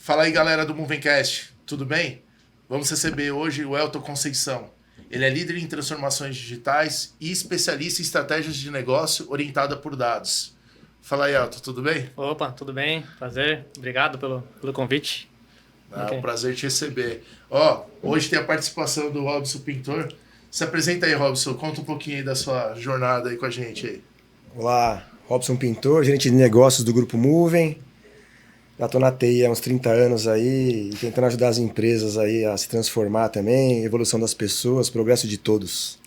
Fala aí, galera do Movencast, tudo bem? Vamos receber hoje o Elton Conceição. Ele é líder em transformações digitais e especialista em estratégias de negócio orientada por dados. Fala aí, Elton, tudo bem? Opa, tudo bem? Prazer. Obrigado pelo convite. É um prazer te receber. Hoje tem a participação do Robson Pintor. Se apresenta aí, Robson, conta um pouquinho aí da sua jornada aí com a gente aí. Olá, Robson Pintor, gerente de negócios do Grupo Movem. Já estou na TI há uns 30 anos aí, tentando ajudar as empresas aí a se transformar também, evolução das pessoas, progresso de todos.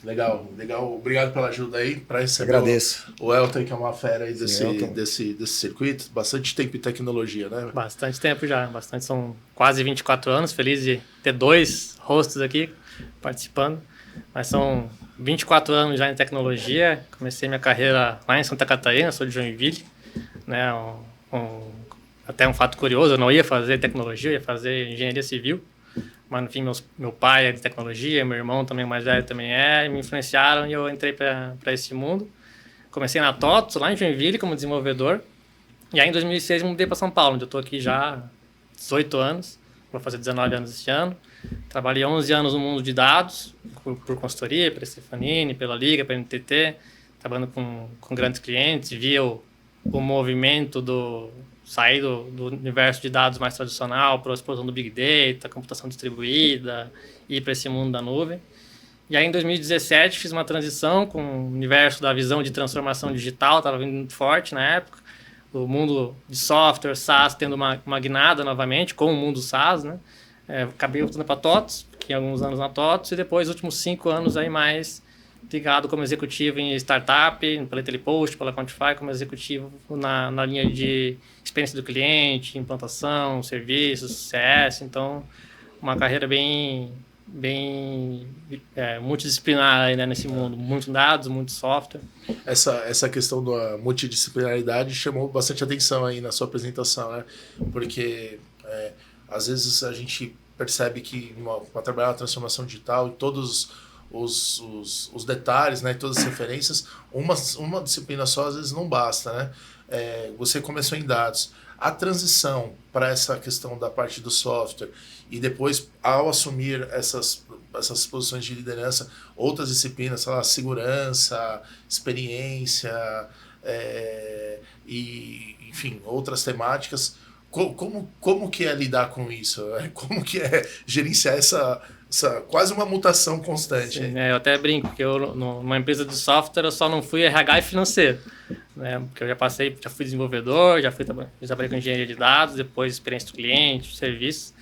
Legal. Obrigado pela ajuda aí para receber. Agradeço. O Elton, que é uma fera aí desse circuito. Bastante tempo em tecnologia, né? Bastante tempo já. São quase 24 anos. Feliz de ter dois hosts aqui participando. Mas são 24 anos já em tecnologia. Comecei minha carreira lá em Santa Catarina, sou de Joinville. Né? Até um fato curioso, eu não ia fazer tecnologia, eu ia fazer engenharia civil. Mas, no fim, meu pai é de tecnologia, meu irmão também, o mais velho, também é. Me influenciaram e eu entrei para esse mundo. Comecei na TOTS, lá em Joinville, como desenvolvedor. E aí, em 2006, mudei para São Paulo, onde eu estou aqui já há 18 anos. Vou fazer 19 anos esse ano. Trabalhei 11 anos no mundo de dados, por consultoria, pela Stefanini, pela Liga, pela NTT. Trabalhando com grandes clientes. Via o movimento sair do universo de dados mais tradicional para a explosão do Big Data, computação distribuída, ir para esse mundo da nuvem. E aí, em 2017, fiz uma transição com o universo da visão de transformação digital, estava vindo muito forte na época. O mundo de software, SaaS, tendo uma guinada novamente, com o mundo SaaS, né? Acabei voltando para a TOTS, fiquei alguns anos na TOTS, e depois, últimos 5 anos aí mais ligado como executivo em startup, pela Telepost, pela Quantify, como executivo na linha de experiência do cliente, implantação, serviços, CS. Então, uma carreira bem multidisciplinar aí, né, nesse mundo. Muitos dados, muito software. Essa questão da multidisciplinaridade chamou bastante atenção aí na sua apresentação, né? Porque às vezes a gente percebe que para trabalhar na transformação digital, em todos os detalhes, né, todas as referências, uma disciplina só às vezes não basta, né? Você começou em dados. A transição para essa questão da parte do software e depois, ao assumir essas posições de liderança, outras disciplinas, sei lá, segurança, experiência, e, enfim, outras temáticas, como que é lidar com isso? Como que é gerenciar essa quase uma mutação constante? Sim, eu até brinco que numa empresa de software eu só não fui RH e financeiro, né? Porque eu já fui desenvolvedor, já trabalhei com engenharia de dados, depois experiência do cliente, serviço,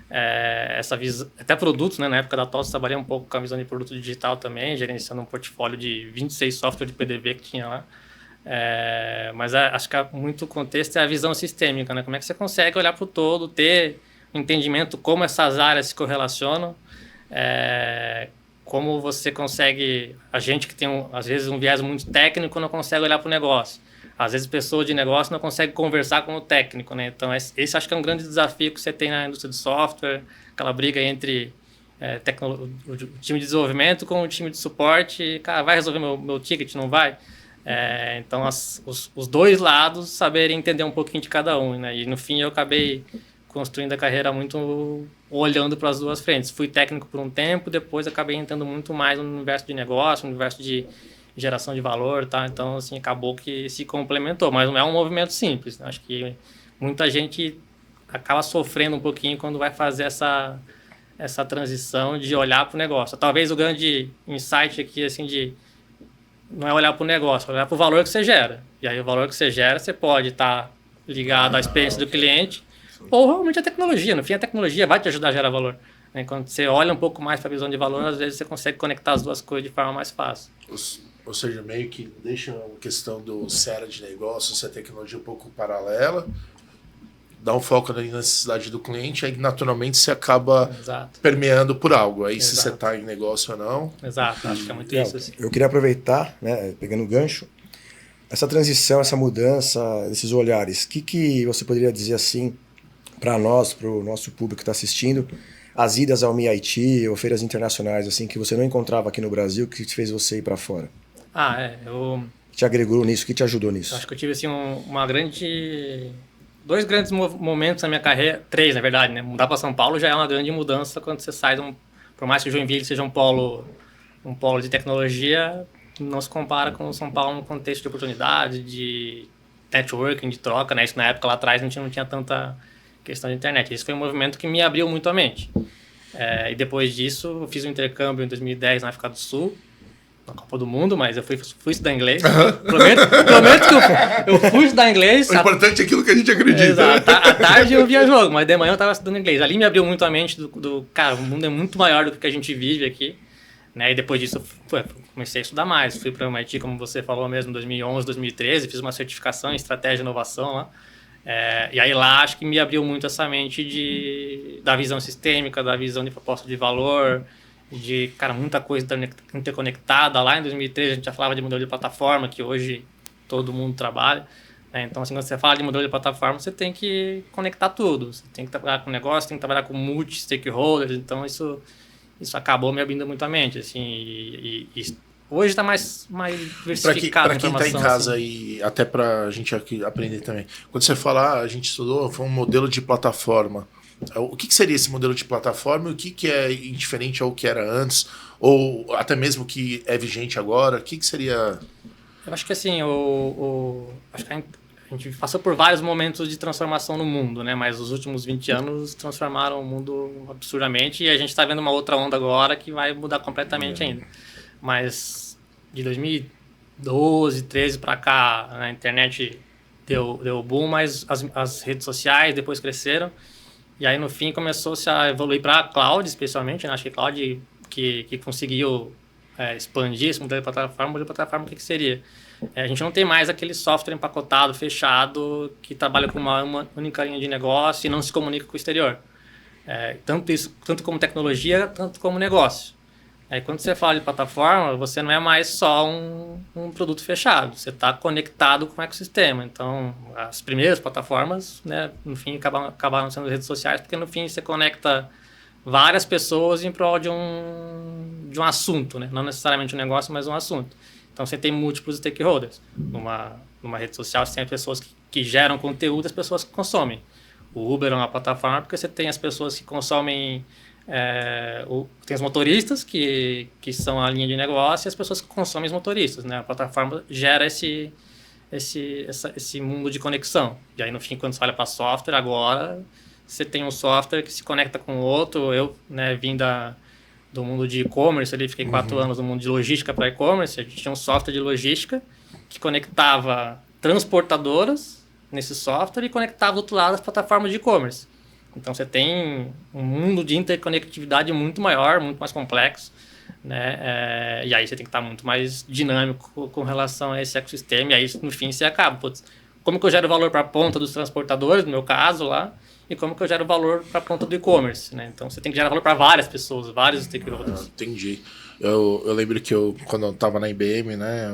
essa visão, até produtos, né? Na época da TOTS trabalhei um pouco com a visão de produto digital também, gerenciando um portfólio de 26 softwares de PDV que tinha lá. Mas acho que muito contexto é a visão sistêmica, né? Como é que você consegue olhar para o todo, ter um entendimento como essas áreas se correlacionam, como você consegue... A gente que tem, às vezes, um viés muito técnico não consegue olhar para o negócio. Às vezes, pessoa de negócio não consegue conversar com o técnico, né? Então, esse acho que é um grande desafio que você tem na indústria de software, aquela briga entre o time de desenvolvimento com o time de suporte. Cara, vai resolver meu ticket? Não vai? Então, os dois lados saberem entender um pouquinho de cada um, né? E, no fim, eu acabei construindo a carreira muito olhando para as duas frentes. Fui técnico por um tempo, depois acabei entrando muito mais no universo de negócio, no universo de geração de valor, tá? Então, assim, acabou que se complementou, mas não é um movimento simples, né? Acho que muita gente acaba sofrendo um pouquinho quando vai fazer essa transição de olhar para o negócio. Talvez o grande insight aqui, assim, não é olhar para o negócio, é olhar para o valor que você gera. E aí o valor que você gera, você pode estar ligado à experiência do cliente, ou realmente a tecnologia. No fim, a tecnologia vai te ajudar a gerar valor, né? Quando você olha um pouco mais para a visão de valor, às vezes você consegue conectar as duas coisas de forma mais fácil. Ou seja, meio que deixa a questão do se era de negócio, se a tecnologia um pouco paralela, dá um foco na necessidade do cliente, aí naturalmente você acaba permeando por algo. Aí se você está em negócio ou não. Exato, acho que é muito isso. Assim. Eu queria aproveitar, né, pegando o gancho, essa transição, essa mudança, esses olhares. O que você poderia dizer assim para nós, para o nosso público que está assistindo, as idas ao MIT ou feiras internacionais assim que você não encontrava aqui no Brasil, que te fez você ir para fora? Eu que te agregou nisso, que te ajudou nisso? Acho que eu tive assim, uma grande dois grandes momentos na minha carreira, três, na verdade, né? Mudar para São Paulo já é uma grande mudança quando você sai por mais que o Joinville seja um polo de tecnologia, não se compara com o São Paulo no contexto de oportunidade, de networking, de troca, né? Isso na época lá atrás a gente não tinha tanta questão de internet. Esse foi um movimento que me abriu muito a mente. E depois disso, eu fiz um intercâmbio em 2010 na África do Sul, na Copa do Mundo, mas eu fui estudar inglês. Prometo que eu fui estudar inglês. O importante é aquilo que a gente acredita. Exato. À tarde eu via jogo, mas de manhã eu estava estudando inglês. Ali me abriu muito a mente cara, o mundo é muito maior do que a gente vive aqui. Né? E depois disso, comecei a estudar mais. Fui para o MIT, como você falou mesmo, em 2011, 2013. Fiz uma certificação em estratégia e inovação lá. E aí lá acho que me abriu muito essa mente da visão sistêmica, da visão de proposta de valor, de, cara, muita coisa interconectada. Lá em 2013 a gente já falava de modelo de plataforma, que hoje todo mundo trabalha. Né? Então, assim, quando você fala de modelo de plataforma, você tem que conectar tudo. Você tem que trabalhar com negócio, tem que trabalhar com multi-stakeholders. Então, isso acabou me abrindo muito a mente. Assim, e hoje está mais diversificado. Para quem está em casa assim. E até para a gente aqui aprender também. Quando você fala, a gente estudou, foi um modelo de plataforma. O que seria esse modelo de plataforma e o que é indiferente ao que era antes? Ou até mesmo que é vigente agora? O que seria... Eu acho que assim, acho que a gente passou por vários momentos de transformação no mundo, né? Mas os últimos 20 anos transformaram o mundo absurdamente e a gente está vendo uma outra onda agora que vai mudar completamente ainda. Mas de 2012, 13 para cá, a internet deu boom, mas as redes sociais depois cresceram. E aí, no fim, começou-se a evoluir para cloud, especialmente. Né? Acho que cloud que conseguiu expandir esse modelo de plataforma, o que seria? A gente não tem mais aquele software empacotado, fechado, que trabalha com uma única linha de negócio e não se comunica com o exterior. Tanto como tecnologia, tanto como negócio. Aí, quando você fala de plataforma, você não é mais só um produto fechado. Você está conectado com o ecossistema. Então, as primeiras plataformas, né, no fim, acabaram sendo redes sociais, porque no fim você conecta várias pessoas em prol de um assunto, né? Não necessariamente um negócio, mas um assunto. Então, você tem múltiplos stakeholders. Numa rede social, você tem as pessoas que geram conteúdo e as pessoas que consomem. O Uber é uma plataforma porque você tem as pessoas que consomem... tem os motoristas que são a linha de negócio e as pessoas que consomem os motoristas, né? A plataforma gera esse mundo de conexão. E aí, no fim, quando você olha para software, agora você tem um software que se conecta com o outro. Eu, né, vim do mundo de e-commerce, ali fiquei 4 anos no mundo de logística para e-commerce. A gente tinha um software de logística que conectava transportadoras nesse software e conectava do outro lado as plataformas de e-commerce. Então, você tem um mundo de interconectividade muito maior, muito mais complexo, né? E aí você tem que estar muito mais dinâmico com relação a esse ecossistema. E aí, no fim, você acaba. Putz, como que eu gero valor para a ponta dos transportadores, no meu caso lá, e como que eu gero valor para a ponta do e-commerce, né? Então, você tem que gerar valor para várias pessoas, vários stakeholders. Entendi. Eu lembro que quando eu estava na IBM, né,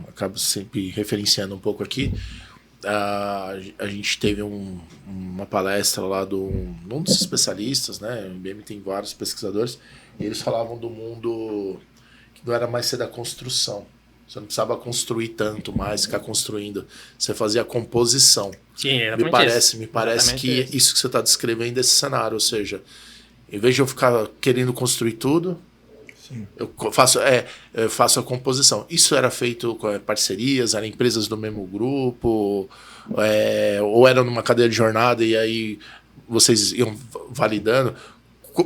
acabo sempre referenciando um pouco aqui, a gente teve uma palestra lá de um dos especialistas, né? O IBM tem vários pesquisadores, e eles falavam do mundo que não era mais ser da construção. Você não precisava construir tanto mais, ficar construindo. Você fazia a composição. Sim, me parece que isso que você está descrevendo é esse cenário. Ou seja, em vez de eu ficar querendo construir tudo, sim, eu faço a composição. Isso era feito com parcerias, eram empresas do mesmo grupo, ou era numa cadeia de jornada e aí vocês iam validando.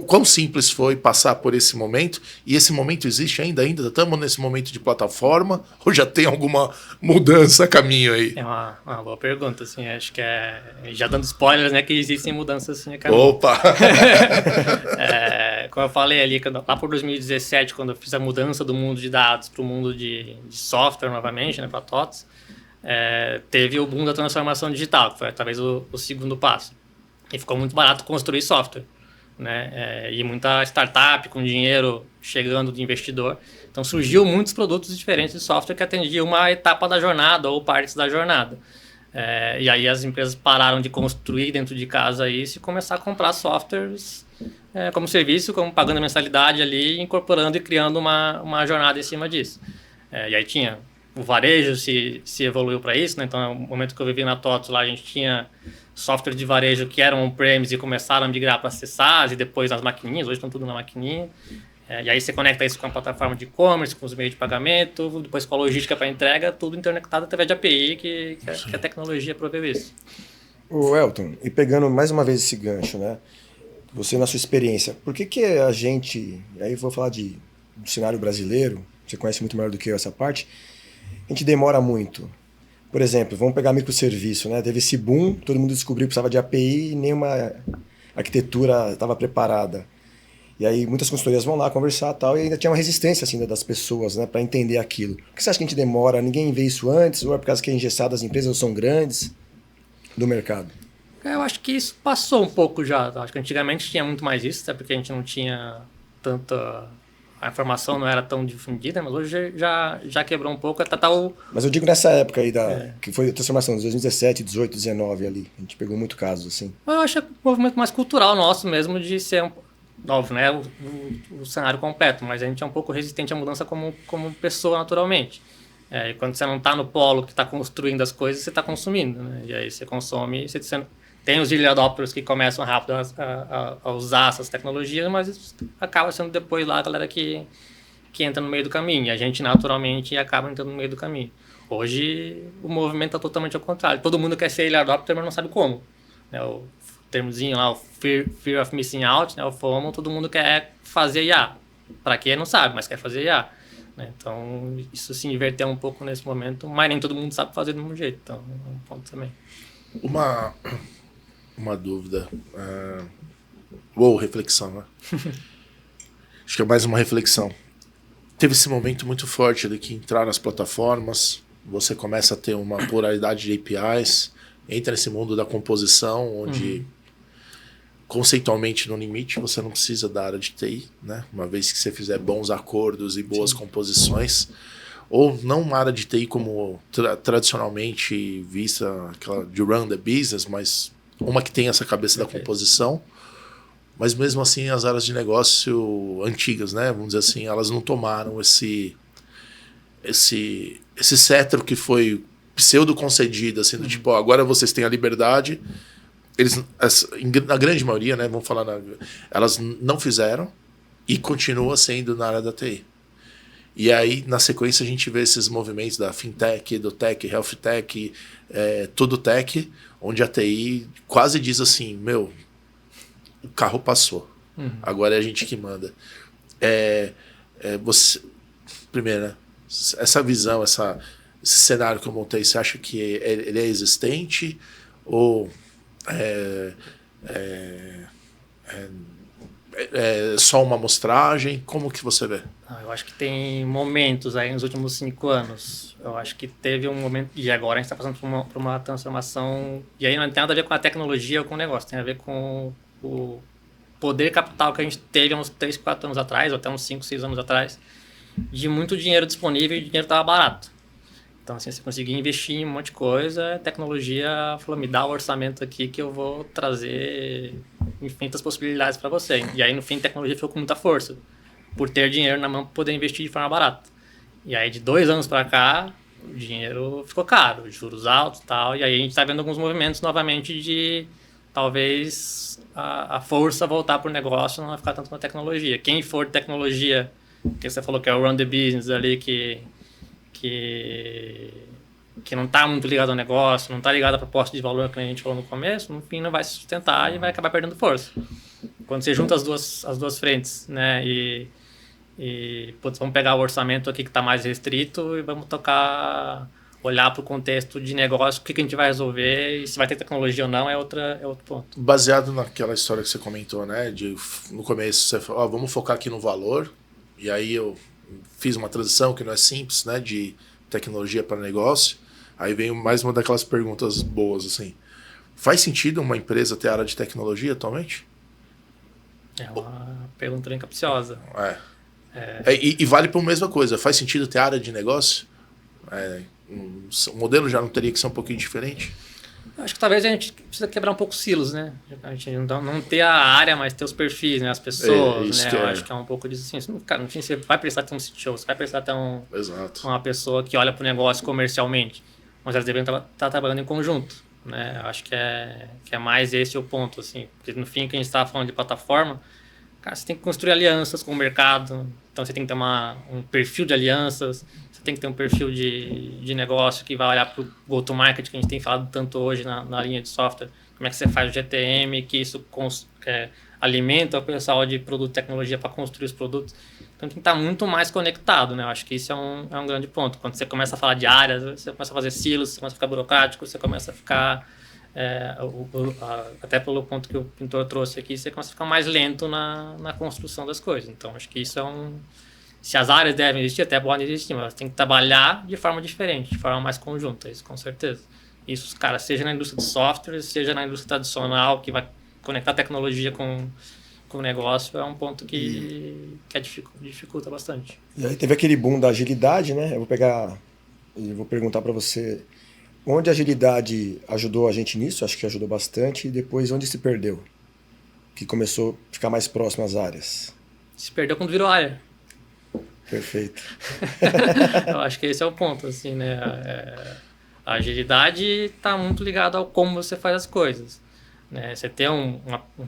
Quão simples foi passar por esse momento? E esse momento existe ainda? Ainda estamos nesse momento de plataforma? Ou já tem alguma mudança a caminho aí? É uma boa pergunta, assim. Acho que já dando spoilers, né? Que existem mudanças assim a caminho. Opa! Como eu falei ali, lá por 2017, quando eu fiz a mudança do mundo de dados para o mundo de software novamente, né? Para TOTS, teve o boom da transformação digital, que foi talvez o segundo passo. E ficou muito barato construir software. Né? E muita startup com dinheiro chegando de investidor. Então surgiu muitos produtos diferentes de software que atendiam uma etapa da jornada ou partes da jornada. E aí as empresas pararam de construir dentro de casa isso e começaram a comprar softwares como serviço, como pagando mensalidade ali, incorporando e criando uma jornada em cima disso. E aí tinha o varejo se evoluiu para isso, né? Então, no momento que eu vivi na TOTOS, lá a gente tinha software de varejo que eram on-premise e começaram a migrar para acessar, e depois nas maquininhas, hoje estão tudo na maquininha. E aí você conecta isso com a plataforma de e-commerce, com os meios de pagamento, depois com a logística para entrega, tudo interconectado através de API, que a tecnologia proveu isso. O Elton, e pegando mais uma vez esse gancho, né? Você na sua experiência, por que a gente, aí eu vou falar do cenário brasileiro, você conhece muito melhor do que eu essa parte, a gente demora muito. Por exemplo, vamos pegar microserviço, né? Teve esse boom, todo mundo descobriu que precisava de API e nenhuma arquitetura estava preparada. E aí muitas consultorias vão lá conversar e tal, e ainda tinha uma resistência assim, das pessoas, né, para entender aquilo. Por que você acha que a gente demora? Ninguém vê isso antes? Ou é por causa que é engessado, as empresas são grandes do mercado? Eu acho que isso passou um pouco já. Acho que antigamente tinha muito mais isso, até porque a gente não tinha tanta... A informação não era tão difundida, mas hoje já quebrou um pouco. Mas eu digo nessa época aí, que foi a transformação de 2017, 18, 19 ali. A gente pegou muito casos assim. Eu acho que é um movimento mais cultural nosso mesmo, de ser óbvio, né? O cenário completo, mas a gente é um pouco resistente à mudança como pessoa naturalmente. E quando você não está no polo que está construindo as coisas, você está consumindo, né? E aí você consome, você tem os early adopters que começam rápido a usar essas tecnologias, mas acaba sendo depois lá a galera que entra no meio do caminho. E a gente naturalmente acaba entrando no meio do caminho. Hoje o movimento está totalmente ao contrário. Todo mundo quer ser early adopter, mas não sabe como. O termozinho lá, o fear of missing out, né, o FOMO, todo mundo quer fazer IA. Para quê? Não sabe, mas quer fazer IA. Então, isso se inverteu um pouco nesse momento, mas nem todo mundo sabe fazer do mesmo jeito. Então, é um ponto também. Uma dúvida. Ou reflexão, né? Acho que é mais uma reflexão. Teve esse momento muito forte ali que entrar nas plataformas, você começa a ter uma pluralidade de APIs, entra nesse mundo da composição, onde conceitualmente no limite você não precisa da área de TI, né? Uma vez que você fizer bons acordos e boas composições, ou não uma área de TI como tradicionalmente vista, aquela de run the business, mas uma que tem essa cabeça da composição, mas mesmo assim as áreas de negócio antigas, né? Vamos dizer assim, elas não tomaram esse cetro que foi pseudo concedido, assim, do tipo, agora vocês têm a liberdade. Eles, na grande maioria, né, vamos falar, elas não fizeram e continua sendo na área da TI. E aí, na sequência, a gente vê esses movimentos da fintech, do tech, health tech, tudo tech, onde a TI quase diz assim, meu, o carro passou, agora é a gente que manda. Você, primeiro, né, essa visão, esse cenário que eu montei, você acha que ele é existente ou é só uma amostragem? Como que você vê? Eu acho que tem momentos aí nos últimos 5 anos. Eu acho que teve um momento, e agora a gente está passando por uma transformação, e aí não tem nada a ver com a tecnologia ou com o negócio, tem a ver com o poder capital que a gente teve há uns 3, 4 anos atrás, ou até uns 5, 6 anos atrás, de muito dinheiro disponível e o dinheiro estava barato. Então, assim, você conseguia investir em um monte de coisa, a tecnologia falou, me dá o orçamento aqui que eu vou trazer infinitas possibilidades para você. E aí, no fim, a tecnologia ficou com muita força, por ter dinheiro na mão para poder investir de forma barata. E aí, de 2 anos para cá, o dinheiro ficou caro, juros altos e tal, e aí a gente está vendo alguns movimentos novamente de, talvez, a força voltar para o negócio, não vai ficar tanto na tecnologia. Quem for de tecnologia, que você falou que é o run the business ali, que não está muito ligado ao negócio, não está ligado à proposta de valor que a gente falou no começo, no fim não vai se sustentar e vai acabar perdendo força. Quando você junta as duas frentes, né, putz, vamos pegar o orçamento aqui que está mais restrito e vamos olhar para o contexto de negócio, o que a gente vai resolver e se vai ter tecnologia ou não é outro ponto. Baseado naquela história que você comentou, né, no começo você falou, vamos focar aqui no valor, e aí eu fiz uma transição que não é simples, né, de tecnologia para negócio. Aí vem mais uma daquelas perguntas boas, assim. Faz sentido uma empresa ter área de tecnologia atualmente? É uma pergunta bem capciosa. E vale para a mesma coisa. Faz sentido ter área de negócio? O modelo já não teria que ser um pouquinho diferente? Acho que talvez a gente precisa quebrar um pouco os silos, né? A gente não ter a área, mas ter os perfis, né? As pessoas, né? Eu acho que é um pouco disso assim. Cara, no fim, você vai precisar ter um CTO, você vai precisar ter uma pessoa que olha para o negócio comercialmente, mas elas deveriam estar trabalhando em conjunto, né? Eu acho que é mais esse o ponto, assim. Porque no fim, que a gente estava falando de plataforma, cara, você tem que construir alianças com o mercado, então você tem que ter um perfil de alianças, você tem que ter um perfil de negócio que vai olhar para o go-to-market, que a gente tem falado tanto hoje na linha de software, como é que você faz o GTM, que isso alimenta o pessoal de produto e tecnologia para construir os produtos. Então tem que estar muito mais conectado, né? Eu acho que isso é um grande ponto. Quando você começa a falar de áreas, você começa a fazer silos, você começa a ficar burocrático, você começa a ficar... até pelo ponto que o pintor trouxe aqui, você começa a ficar mais lento na construção das coisas. Então acho que isso se as áreas devem existir, até podem existir, mas tem que trabalhar de forma diferente, de forma mais conjunta, isso com certeza. Isso, cara, seja na indústria de software, seja na indústria tradicional, que vai conectar tecnologia com o negócio, é um ponto que dificulta bastante. E aí teve aquele boom da agilidade, né? Eu vou perguntar para você onde a agilidade ajudou a gente nisso, acho que ajudou bastante, e depois onde se perdeu, que começou a ficar mais próximo às áreas. Se perdeu quando virou área. Perfeito. Eu acho que esse é o ponto, assim, né? A agilidade está muito ligada ao como você faz as coisas, né? Você ter um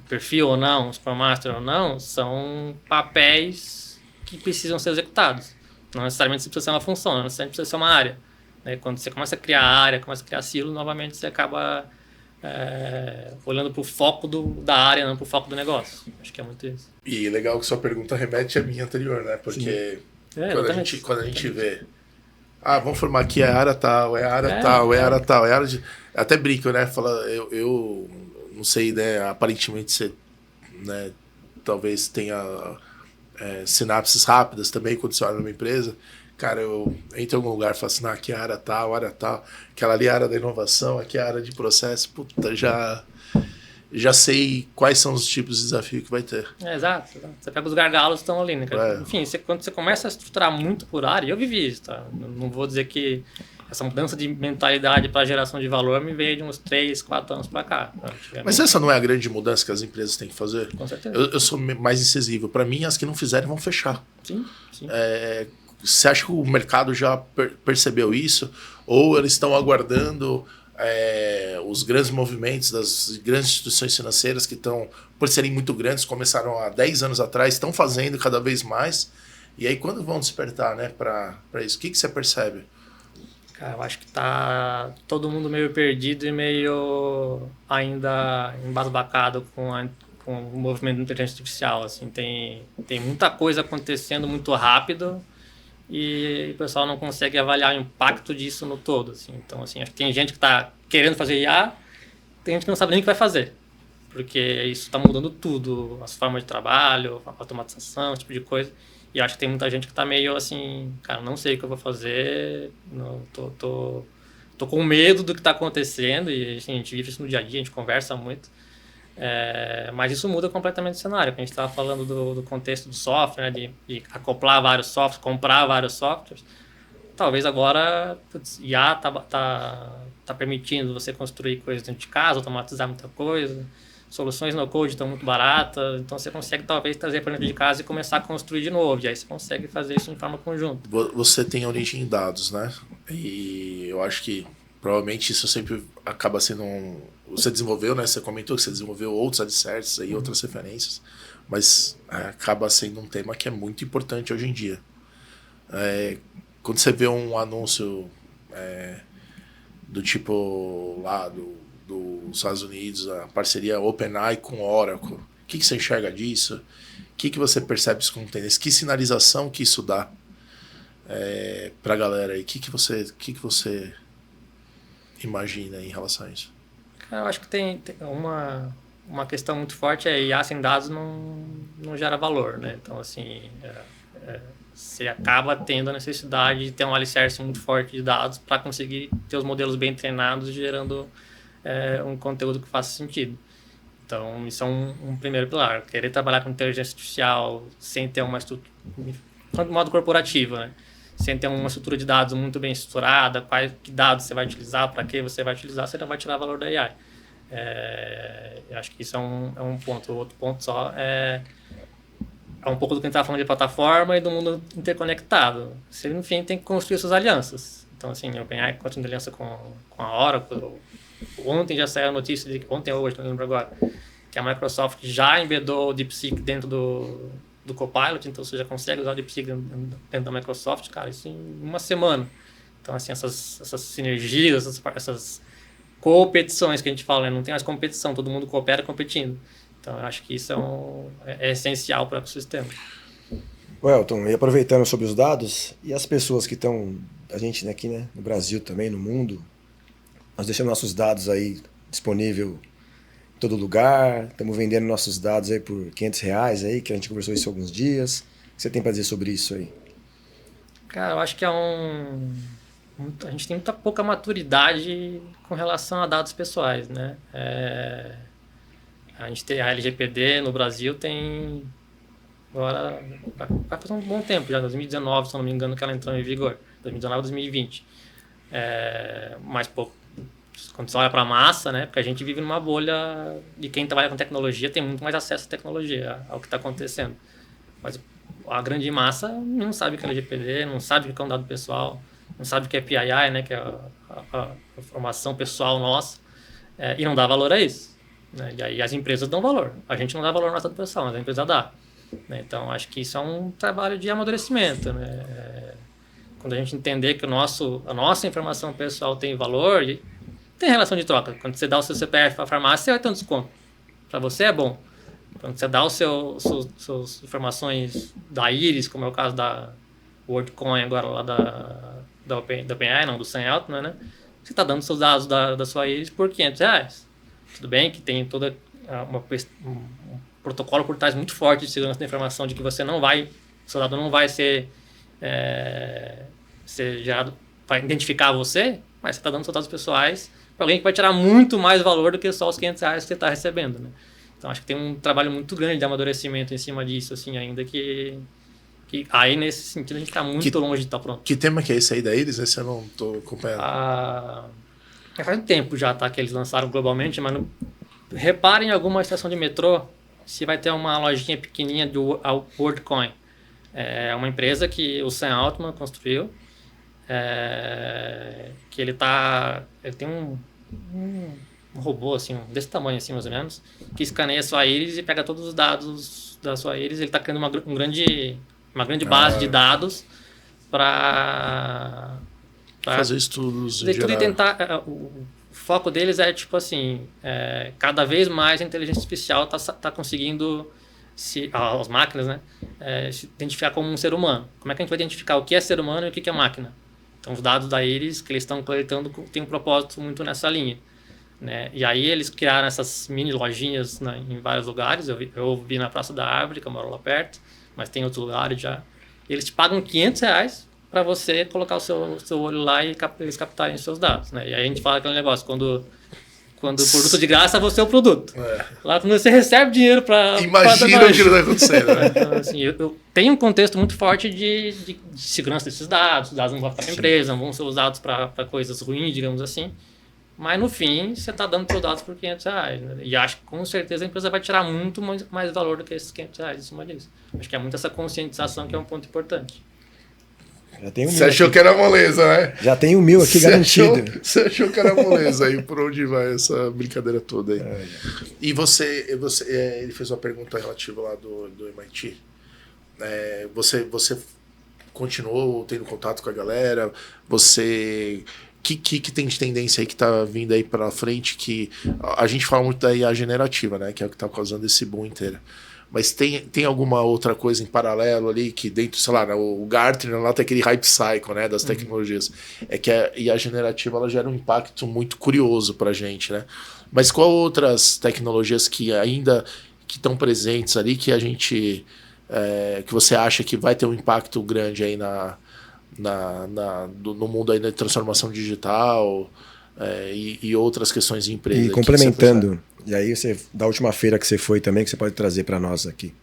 perfil ou não, um Scrum Master ou não, são papéis que precisam ser executados. Não necessariamente você precisa ser uma função, não necessariamente precisa ser uma área. Quando você começa a criar área, começa a criar silo, novamente você acaba olhando para o foco da área, não para o foco do negócio. Acho que é muito isso. E legal que sua pergunta remete à minha anterior, né? Porque quando a gente vê... vamos formar aqui a área tal, é a área tal, é a área tal, é a área de... Até brinco, né? Fala, eu não sei, né? Aparentemente você, né, talvez tenha sinapses rápidas também quando você olha numa empresa. Cara, eu entro em algum lugar e falo assim, aqui é a área tal, aquela ali é a área da inovação, aqui é a área de processo, puta, já sei quais são os tipos de desafio que vai ter. Exato. Você pega os gargalos que estão ali, né? Enfim, quando você começa a estruturar muito por área, eu vivi isso, tá? Não vou dizer que essa mudança de mentalidade para geração de valor me veio de uns 3, 4 anos para cá. Mas essa não é a grande mudança que as empresas têm que fazer? Com certeza. Eu sou mais incisivo. Para mim, as que não fizerem vão fechar. Sim. Você acha que o mercado já percebeu isso? Ou eles estão aguardando os grandes movimentos das grandes instituições financeiras que estão, por serem muito grandes, começaram há 10 anos atrás, estão fazendo cada vez mais? E aí quando vão despertar, né, para isso? O que você percebe? Cara, eu acho que tá todo mundo meio perdido e meio ainda embasbacado com o movimento de inteligência artificial. Assim, tem muita coisa acontecendo muito rápido e o pessoal não consegue avaliar o impacto disso no todo. Assim. Então, assim, acho que tem gente que está querendo fazer IA, tem gente que não sabe nem o que vai fazer, porque isso está mudando tudo, as formas de trabalho, a automatização, esse tipo de coisa. E acho que tem muita gente que está meio assim, cara, não sei o que eu vou fazer, não, tô com medo do que está acontecendo, e assim, a gente vive isso no dia a dia, a gente conversa muito. Mas isso muda completamente o cenário. A gente estava falando do contexto do software, né, de acoplar vários softwares, comprar vários softwares. Talvez agora IA tá permitindo você construir coisas dentro de casa, automatizar muita coisa. Soluções no-code estão muito baratas, então você consegue talvez trazer para dentro de casa e começar a construir de novo. E aí você consegue fazer isso em forma conjunta. Você tem origem em dados, né? E eu acho que provavelmente isso sempre acaba sendo Você desenvolveu, né? Você comentou que você desenvolveu outros alicerces aí, outras referências, mas acaba sendo um tema que é muito importante hoje em dia. Quando você vê um anúncio do tipo lá dos Estados Unidos, a parceria OpenAI com Oracle, o que você enxerga disso? O que você percebe isso como tendência? Que sinalização que isso dá para a galera aí? O que você imagina em relação a isso? Eu acho que tem uma questão muito forte, IA sem dados não gera valor, né? Então, assim, você acaba tendo a necessidade de ter um alicerce muito forte de dados para conseguir ter os modelos bem treinados e gerando um conteúdo que faça sentido. Então, isso é um primeiro pilar. Querer trabalhar com inteligência artificial sem ter uma estrutura, de modo corporativo, né? sem ter uma estrutura de dados muito bem estruturada, que dados você vai utilizar, para que você vai utilizar, você não vai tirar valor da AI. Eu acho que isso é um ponto. O outro ponto só é um pouco do que a gente estava falando de plataforma e do mundo interconectado. Você, no fim, tem que construir suas alianças. Então, assim, a OpenAI construindo aliança com a Oracle. Ontem já saiu a notícia, ontem ou hoje, não lembro agora, que a Microsoft já embedou o DeepSeek dentro do Copilot, então você já consegue usar o DeepSeek dentro da Microsoft, cara, isso em uma semana. Então, assim, essas sinergias, essas competições que a gente fala, né? Não tem mais competição, todo mundo coopera competindo. Então, eu acho que isso é essencial para o ecossistema. Elton, e aproveitando sobre os dados, e as pessoas que estão, a gente aqui, né, no Brasil também, no mundo, nós deixamos nossos dados aí disponível em todo lugar, estamos vendendo nossos dados aí por R$500 aí, que a gente conversou isso há alguns dias. O que você tem para dizer sobre isso aí? Cara, eu acho que a gente tem muita pouca maturidade com relação a dados pessoais, né? A gente tem a LGPD no Brasil tem agora vai fazer um bom tempo já, 2019, se não me engano, que ela entrou em vigor, 2019, 2020. Mas pouco. Quando você olha para a massa, né? Porque a gente vive numa bolha de quem trabalha com tecnologia tem muito mais acesso à tecnologia, ao que está acontecendo. Mas a grande massa não sabe o que é LGPD, não sabe o que é um dado pessoal, não sabe o que é PII, né? Que é a informação pessoal nossa, e não dá valor a isso. Né? E aí as empresas dão valor. A gente não dá valor ao nosso dado pessoal, mas a empresa dá. Né? Então, acho que isso é um trabalho de amadurecimento. Né? Quando a gente entender que a nossa informação pessoal tem valor, tem relação de troca. Quando você dá o seu CPF para a farmácia, você vai ter um desconto. Para você é bom. Quando você dá suas informações da Iris, como é o caso da WorldCoin agora lá da OpenAI, não, do Sam Altman, né? Você está dando seus dados da sua Iris por R$500. Tudo bem que tem toda um protocolo por trás muito forte de segurança da informação, de que seu dado não vai ser gerado para identificar você, mas você está dando seus dados pessoais para alguém que vai tirar muito mais valor do que só os R$500 que você está recebendo, né? Então, acho que tem um trabalho muito grande de amadurecimento em cima disso, assim, ainda que aí, nesse sentido, a gente está muito longe de estar pronto. Que tema que é esse aí da Iris? Esse eu não estou acompanhando. Faz um tempo já, tá, que eles lançaram globalmente, mas reparem em alguma estação de metrô se vai ter uma lojinha pequenininha do WorldCoin. É uma empresa que o Sam Altman construiu, que ele tem um robô assim, desse tamanho assim, mais ou menos, que escaneia a sua íris e pega todos os dados da sua íris. Ele está criando uma grande base de dados para fazer estudos em geral. E tentar, o foco deles é tipo assim, cada vez mais a inteligência artificial está conseguindo as máquinas, né, se identificar como um ser humano. Como é que a gente vai identificar o que é ser humano e o que é máquina? Então, os dados da íris que eles estão coletando tem um propósito muito nessa linha. Né? E aí eles criaram essas mini lojinhas em vários lugares. Eu vi na Praça da Árvore, que eu moro lá perto, mas tem outros lugares já. E eles te pagam R$500 para você colocar o seu olho lá e eles captarem os seus dados. Né? E aí a gente fala aquele negócio, quando o produto de graça, você é o produto. Lá quando você recebe dinheiro para... Imagina o que está acontecendo. Né? Então, assim, eu tenho um contexto muito forte de segurança desses dados. Os dados não vão para a empresa, não vão ser usados para coisas ruins, digamos assim. Mas no fim, você está dando seus dados por R$500. Né? E acho que com certeza a empresa vai tirar muito mais valor do que esses R$500 em cima disso. Acho que é muito essa conscientização que é um ponto importante. Você achou que era moleza, né? Já tem 1.000 aqui garantido. Você achou que era moleza aí, por onde vai essa brincadeira toda aí. E ele fez uma pergunta relativa lá do MIT. Você continuou tendo contato com a galera? Você... que tem de tendência aí que tá vindo aí pra frente, que a gente fala muito da IA generativa, né? Que é o que tá causando esse boom inteiro. Mas tem alguma outra coisa em paralelo ali que dentro, sei lá, o Gartner lá tem aquele hype cycle, né, das tecnologias. É que a IA generativa ela gera um impacto muito curioso pra gente, né? Mas qual outras tecnologias que ainda que estão presentes ali que a gente que você acha que vai ter um impacto grande aí no mundo aí da transformação digital e outras questões de empresa? E complementando, e aí da última feira que você foi também, que você pode trazer para nós aqui.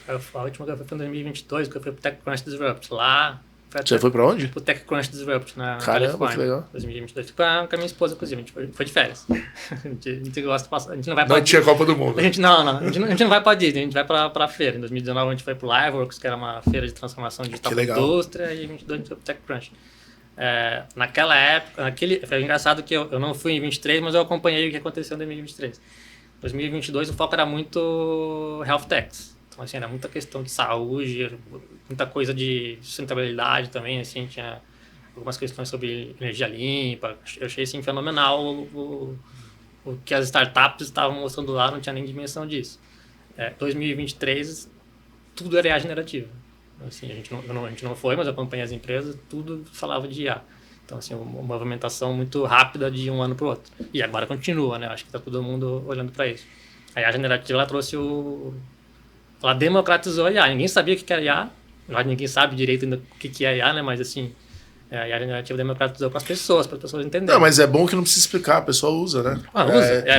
A última que eu fui foi em 2022, que eu fui pro TechCrunch Disrupt. Lá... Você foi pra onde? Pro TechCrunch Disrupt, na Caramba, Califórnia. que legal. 2022. Fui com a minha esposa, inclusive. A gente foi de férias. A gente gosta de passar... A gente não vai Não tinha Copa do Mundo. A gente não vai pra Disney, a gente vai pra feira. Em 2019 a gente foi pro Liveworks, que era uma feira de transformação digital da indústria, e em 2022 a gente foi pro TechCrunch. Naquela época, foi engraçado que eu não fui em 23, mas eu acompanhei o que aconteceu em 2023. Em 2022 o foco era muito health techs. Então, assim, era muita questão de saúde, muita coisa de sustentabilidade também, assim, tinha algumas questões sobre energia limpa. Eu achei, assim, fenomenal o que as startups estavam mostrando lá, não tinha nem dimensão disso. 2023, tudo era IA generativa. Assim, a gente não foi, mas eu acompanhei as empresas, tudo falava de IA. Então, assim, uma movimentação muito rápida de um ano para o outro. E agora continua, né? Acho que está todo mundo olhando para isso. A IA generativa, ela trouxe ela democratizou a IA. Ninguém sabia o que era IA. Ninguém sabe direito ainda o que é IA, né? Mas, assim, a IA generativa democratizou para as pessoas entenderem. Não, mas é bom que não precisa explicar, a pessoa usa, né?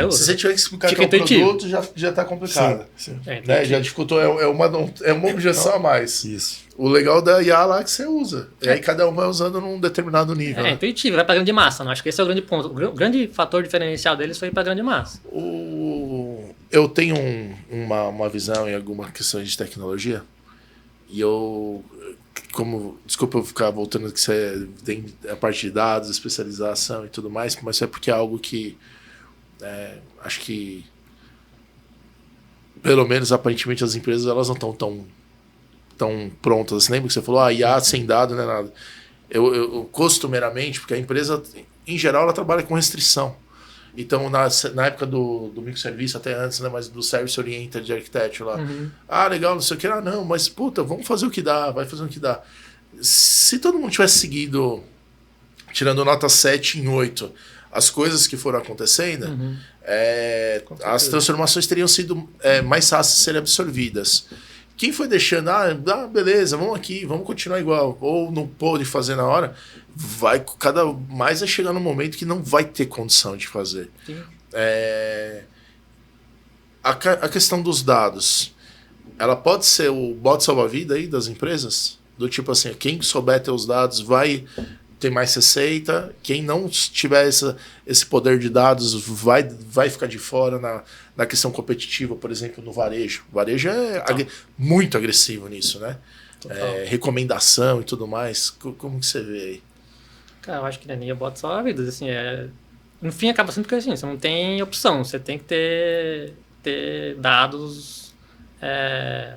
Usa. Se você tiver que explicar Fica que é um intuitivo. produto, já tá complicado. Sim. Né? Já dificultou, é uma objeção a mais. Isso. O legal da IA lá é que você usa. E aí cada um vai usando num determinado nível. É intuitivo, vai para grande massa. Não? Acho que esse é o grande ponto. O grande fator diferencial deles foi ir para grande massa. Eu tenho uma visão em algumas questões de tecnologia. E desculpa eu ficar voltando que você tem a parte de dados, especialização e tudo mais, mas é porque é algo que acho que pelo menos aparentemente as empresas elas não estão tão prontas. Você lembra que você falou, IA sem dado não é nada. Eu costumeiramente, porque a empresa em geral ela trabalha com restrição. Então, na época do microserviço, até antes, né, mas do Service Oriented Architecture lá. Uhum. Legal, não sei o que. Não, mas puta, vamos fazer o que dá, vai fazer o que dá. Se todo mundo tivesse seguido, tirando nota 7 em 8, as coisas que foram acontecendo, as transformações teriam sido mais fáceis de serem absorvidas. Quem foi deixando, beleza, vamos aqui, vamos continuar igual, ou não pôde fazer na hora, cada mais vai chegar num momento que não vai ter condição de fazer. A questão dos dados, ela pode ser o bote salva-vida aí das empresas? Do tipo assim, quem souber ter os dados vai ter mais receita, quem não tiver esse poder de dados vai ficar de fora na questão competitiva, por exemplo, no varejo. O varejo é muito agressivo nisso, né? Recomendação e tudo mais. Como que você vê aí? Cara, eu acho que nem bota só a vida. Assim, no fim, acaba sendo porque assim, você não tem opção. Você tem que ter dados,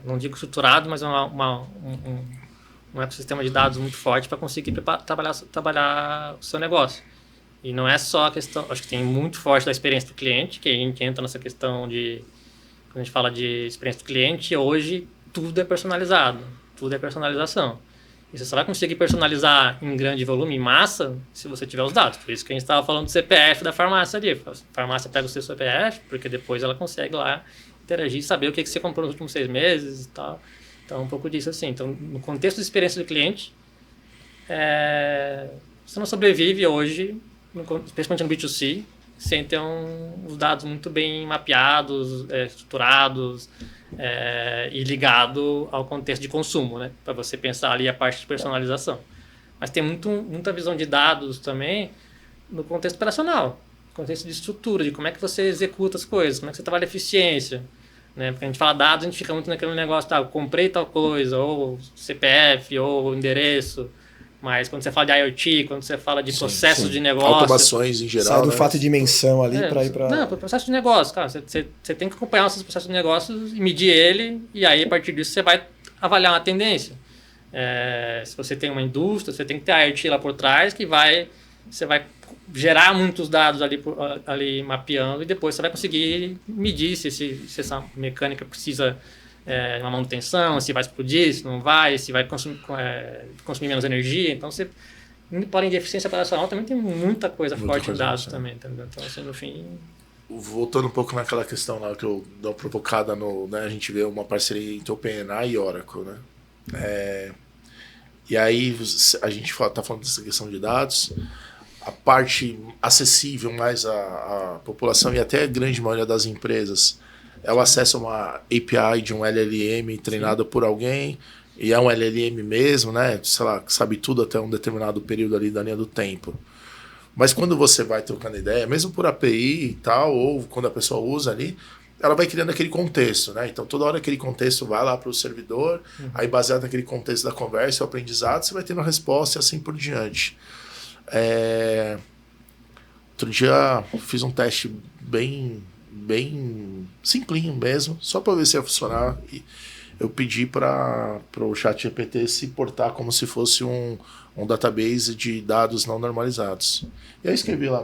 não digo estruturados, mas um ecossistema de dados muito forte para conseguir trabalhar o seu negócio. E não é só a questão... Acho que tem muito forte da experiência do cliente, que a gente entra nessa questão de... Quando a gente fala de experiência do cliente, hoje tudo é personalizado. Tudo é personalização. E você só vai conseguir personalizar em grande volume, em massa, se você tiver os dados. Por isso que a gente estava falando do CPF da farmácia ali. A farmácia pega o seu CPF, porque depois ela consegue lá interagir e saber o que você comprou nos últimos 6 meses e tal. Então, um pouco disso assim. Então, no contexto de experiência do cliente, você não sobrevive hoje, principalmente no B2C, sem ter os dados muito bem mapeados, estruturados e ligado ao contexto de consumo, né? Para você pensar ali a parte de personalização. Mas tem muita visão de dados também no contexto operacional, no contexto de estrutura, de como é que você executa as coisas, como é que você trabalha a eficiência. Né? Porque a gente fala dados, a gente fica muito naquele negócio, eu comprei tal coisa, ou CPF, ou endereço. Mas quando você fala de IoT, quando você fala de processos de negócio... Automações em geral, sai do fato de dimensão ali para ir para... Não, para o processo de negócio, cara. Você tem que acompanhar os seus processos de negócios e medir ele, e aí, a partir disso, você vai avaliar uma tendência. Se você tem uma indústria, você tem que ter a IoT lá por trás, você vai gerar muitos dados ali mapeando, e depois você vai conseguir medir se essa mecânica precisa... uma manutenção, se vai explodir, se não vai, se vai consumir menos energia. Então, porém, de eficiência operacional também tem muita coisa forte em dados também, entendeu? Então, assim, no fim... Voltando um pouco naquela questão lá que eu dou uma provocada né, a gente vê uma parceria entre OpenAI e Oracle, né? E aí a gente está falando dessa questão de dados, a parte acessível mais à população e até a grande maioria das empresas Ela acessa uma API de um LLM treinado por alguém, e é um LLM mesmo, né? Sei lá, que sabe tudo até um determinado período ali da linha do tempo. Mas quando você vai trocando ideia, mesmo por API e tal, ou quando a pessoa usa ali, ela vai criando aquele contexto, né? Então, toda hora aquele contexto vai lá para o servidor, aí baseado naquele contexto da conversa e o aprendizado, você vai tendo a resposta e assim por diante. Outro dia fiz um teste bem simplinho mesmo, só para ver se ia funcionar. E eu pedi para o ChatGPT se portar como se fosse um database de dados não normalizados. E aí escrevi lá,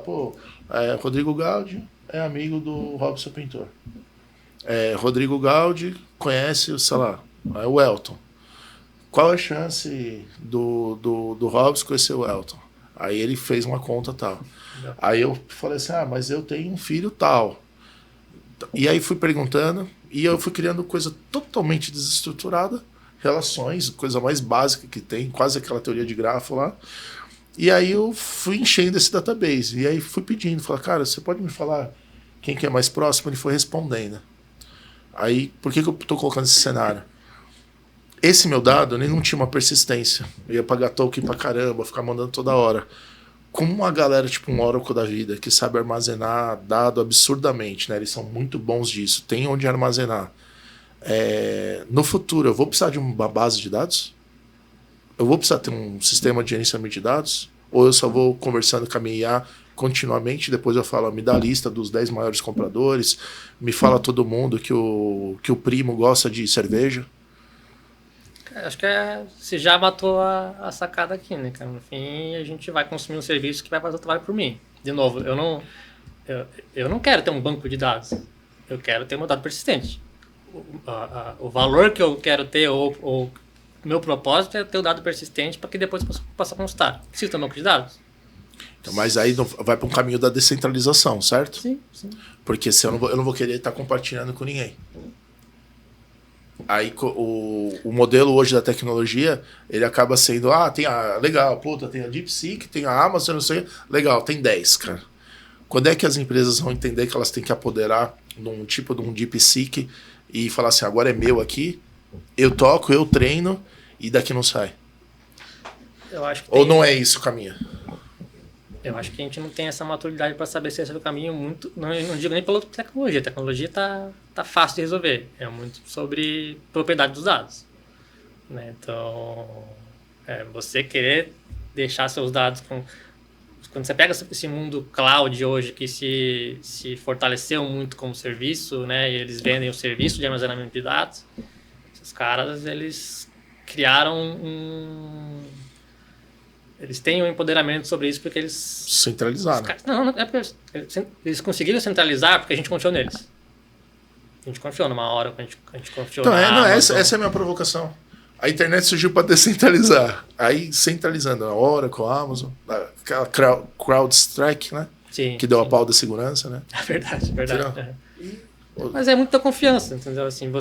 Rodrigo Gaudi é amigo do Robson Pintor. Rodrigo Gaudi conhece, sei lá, o Elton. Qual a chance do Robson conhecer o Elton? Aí ele fez uma conta tal. Aí eu falei assim, mas eu tenho um filho tal. E aí fui perguntando, e eu fui criando coisa totalmente desestruturada, relações, coisa mais básica que tem, quase aquela teoria de grafo lá. E aí eu fui enchendo esse database, e aí fui pedindo, falei, cara, você pode me falar quem que é mais próximo? Ele foi respondendo. Aí, por que eu estou colocando esse cenário? Esse meu dado, ele não tinha uma persistência. Eu ia pagar token pra caramba, ficar mandando toda hora. Como uma galera, tipo um Oracle da vida, que sabe armazenar dado absurdamente, né? Eles são muito bons disso, tem onde armazenar. No futuro, eu vou precisar de uma base de dados? Eu vou precisar ter um sistema de gerenciamento de dados? Ou eu só vou conversando com a minha IA continuamente, depois eu falo, me dá a lista dos 10 maiores compradores, me fala todo mundo que o primo gosta de cerveja? Acho que você já matou a sacada aqui, né, cara? No fim, a gente vai consumir um serviço que vai fazer o trabalho por mim. De novo, eu não quero ter um banco de dados. Eu quero ter um dado persistente. O valor que eu quero ter, ou meu propósito é ter o dado persistente para que depois possa constar. Preciso ter um banco de dados? Então, mas aí vai para um caminho da descentralização, certo? Sim. Porque se eu não vou querer estar compartilhando com ninguém. Aí o modelo hoje da tecnologia, ele acaba sendo, legal, tem a DeepSeek, tem a Amazon, não sei, legal, tem 10, cara. Quando é que as empresas vão entender que elas têm que apoderar num tipo de um DeepSeek e falar assim, agora é meu aqui, eu toco, eu treino e daqui não sai? Eu acho que Ou não é isso o caminho? Eu acho que a gente não tem essa maturidade para saber se esse é o caminho muito... Não digo nem pela tecnologia. A tecnologia tá fácil de resolver. É muito sobre propriedade dos dados. Né? Então, você querer deixar seus dados com... Quando você pega esse mundo cloud hoje que se fortaleceu muito como serviço, né? E eles vendem o serviço de armazenamento de dados, esses caras, eles criaram Eles têm um empoderamento sobre isso porque eles... Centralizaram. Não, é porque eles conseguiram centralizar porque a gente confiou neles. A gente confiou numa hora, a gente confiou essa é a minha provocação. A internet surgiu para descentralizar. Aí, centralizando a Oracle, a Amazon, aquela CrowdStrike, né? Sim, que deu a pau da segurança, né? É verdade. Mas é muita confiança, entendeu? Assim,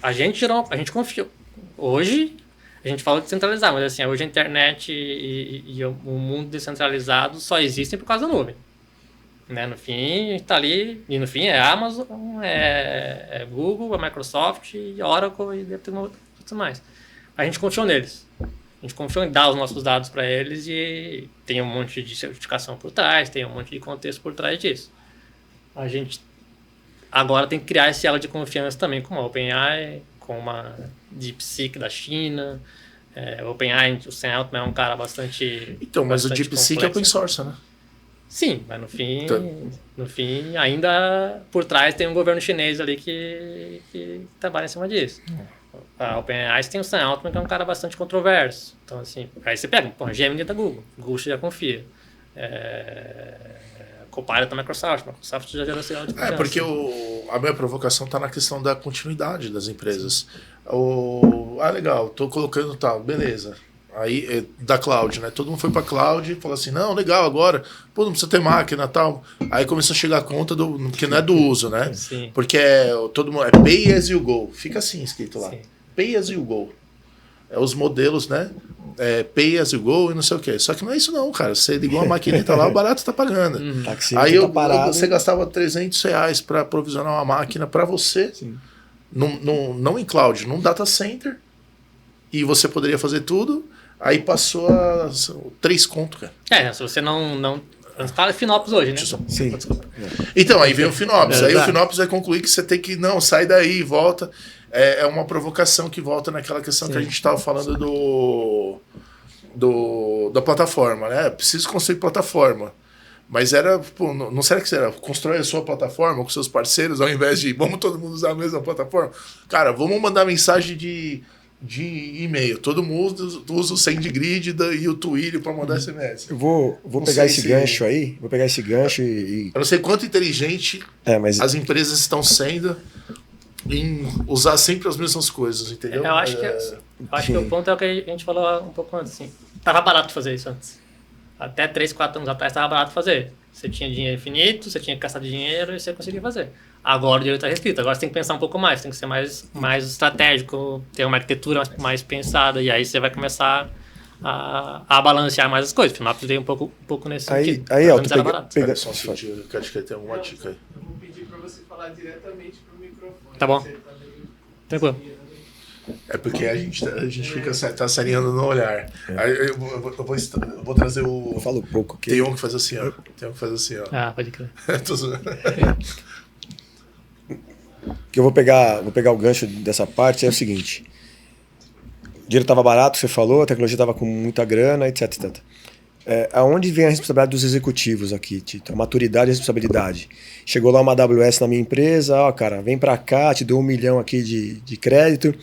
a gente confiou. Hoje... A gente fala de centralizar, mas assim, hoje a internet e o mundo descentralizado só existem por causa da nuvem. Né? No fim, está ali, e no fim é Amazon, é Google, é Microsoft, Oracle e deve ter outros mais. A gente confiou neles. A gente confiou em dar os nossos dados para eles e tem um monte de certificação por trás, tem um monte de contexto por trás disso. A gente agora tem que criar esse elo de confiança também com a OpenAI, com uma DeepSeek da China. O OpenAI, o Sam Altman é um cara bastante... Então, mas bastante o DeepSeek é open source, né? Sim, mas no fim, ainda por trás tem um governo chinês ali que trabalha em cima disso. A OpenAI tem o Sam Altman, que é um cara bastante controverso. Então, assim, aí você pega, Gemini da Google. Google já confia. Copilot da Microsoft já gerou esse elo de confiança. Porque a minha provocação está na questão da continuidade das empresas. Legal, tô colocando tal, beleza. Aí, da cloud, né? Todo mundo foi pra cloud e falou assim, não, legal, agora, não precisa ter máquina e tal. Aí começou a chegar a conta porque não é do uso, né? Sim. Porque todo mundo pay as you go. Fica assim escrito lá. Sim. Pay as you go. Os modelos, né? pay as you go e não sei o quê. Só que não é isso não, cara. Você ligou a maquineta lá, o barato tá pagando. Aí você gastava R$300 para provisionar uma máquina para você, não em cloud, num data center, e você poderia fazer tudo, aí passou a 3 conto, cara. Se você não fala Finópolis hoje, né? Sim. Então, aí vem o Finópolis. Aí o Finópolis vai concluir que você tem que, sai daí, volta. É uma provocação que volta naquela questão que a gente estava falando da plataforma, né? Preciso construir plataforma. Mas não será que será? Constrói a sua plataforma com seus parceiros, ao invés de vamos todo mundo usar a mesma plataforma? Cara, vamos mandar mensagem de e-mail. Todo mundo usa o SendGrid e o Twilio para mandar SMS. Eu vou pegar esse gancho aí. Vou pegar esse gancho e... Eu não sei quanto inteligente as empresas estão sendo em usar sempre as mesmas coisas, entendeu? Eu acho que o ponto é o que a gente falou um pouco antes. Assim. Tava barato fazer isso antes. Até 3, 4 anos atrás estava barato fazer. Você tinha dinheiro infinito, você tinha que gastar dinheiro e você conseguia fazer. Agora o dinheiro está restrito. Agora você tem que pensar um pouco mais, tem que ser mais estratégico, ter uma arquitetura mais pensada, e aí você vai começar a balancear mais as coisas. Afinal, eu veio um pouco nesse sentido. Aí, Elton, pega só um segundo, que acho que tem alguma dica aí. Eu vou pedir para você falar diretamente para o microfone. Tá bom. Tranquilo. É porque a gente fica sarinhando no olhar. Eu vou trazer o... Eu falo pouco aqui. Tem um que faz assim, ó. Pode crer. Tô zoando. Que eu vou pegar o gancho dessa parte é o seguinte. O dinheiro estava barato, você falou, a tecnologia estava com muita grana, etc. Aonde vem a responsabilidade dos executivos aqui, Tito? A maturidade e a responsabilidade. Chegou lá uma AWS na minha empresa, cara, vem para cá, te dou 1 milhão aqui de crédito.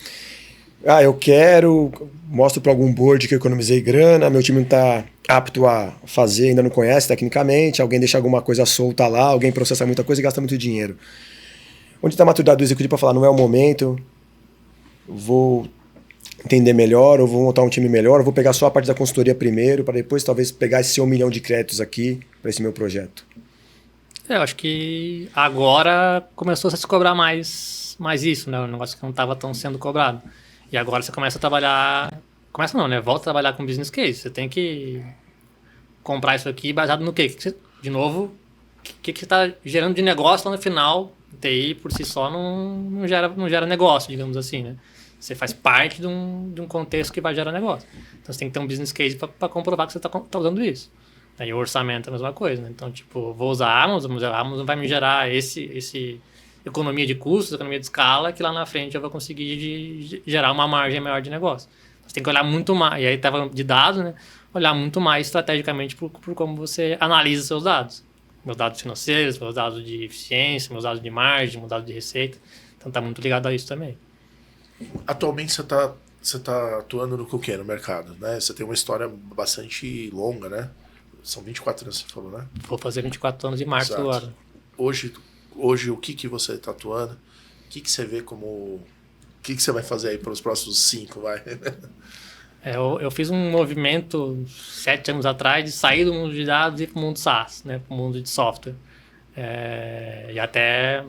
Eu quero, mostro para algum board que eu economizei grana, meu time não está apto a fazer, ainda não conhece tecnicamente, alguém deixa alguma coisa solta lá, alguém processa muita coisa e gasta muito dinheiro. Onde está a maturidade do executivo para falar, não é o momento, vou entender melhor, ou vou montar um time melhor, ou vou pegar só a parte da consultoria primeiro, para depois talvez pegar esse 1 milhão de créditos aqui para esse meu projeto? Eu acho que agora começou a se cobrar mais isso, né? Um negócio que não estava tão sendo cobrado. E agora você começa a trabalhar... Começa não, né? Volta a trabalhar com business case. Você tem que comprar isso aqui baseado no quê? De novo, o que você está gerando de negócio lá no final? TI por si só não gera negócio, digamos assim, né? Você faz parte de um contexto que vai gerar negócio. Então você tem que ter um business case para comprovar que você está usando isso. Aí o orçamento é a mesma coisa, né? Então, tipo, vou usar a Amazon, mas a Amazon vai me gerar esse economia de custos, economia de escala, que lá na frente eu vou conseguir gerar uma margem maior de negócio. Você tem que olhar muito mais, e aí estava de dados, né? Olhar muito mais estrategicamente por como você analisa seus dados. Meus dados financeiros, meus dados de eficiência, meus dados de margem, meus dados de receita. Então está muito ligado a isso também. Atualmente você tá atuando no quê no mercado, né? Você tem uma história bastante longa, né? São 24 anos, você falou, né? Vou fazer 24 anos em março agora. Hoje o que você está atuando? O que você vê como... O que você vai fazer aí pelos próximos 5, vai? Eu fiz um movimento 7 anos atrás de sair do mundo de dados e ir para o mundo SaaS, né? Para o mundo de software. E até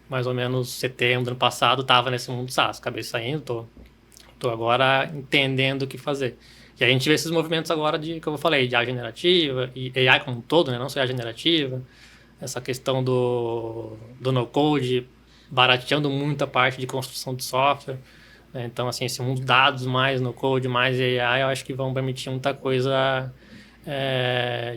mais ou menos setembro do ano passado estava nesse mundo SaaS. Acabei saindo, tô agora entendendo o que fazer. E a gente vê esses movimentos agora que eu falei, de AI generativa, e AI como um todo, né? Não só AI generativa, essa questão do no-code, barateando muito a parte de construção de software. Né? Então, assim, esse mundo de dados, mais no-code, mais AI, eu acho que vão permitir muita coisa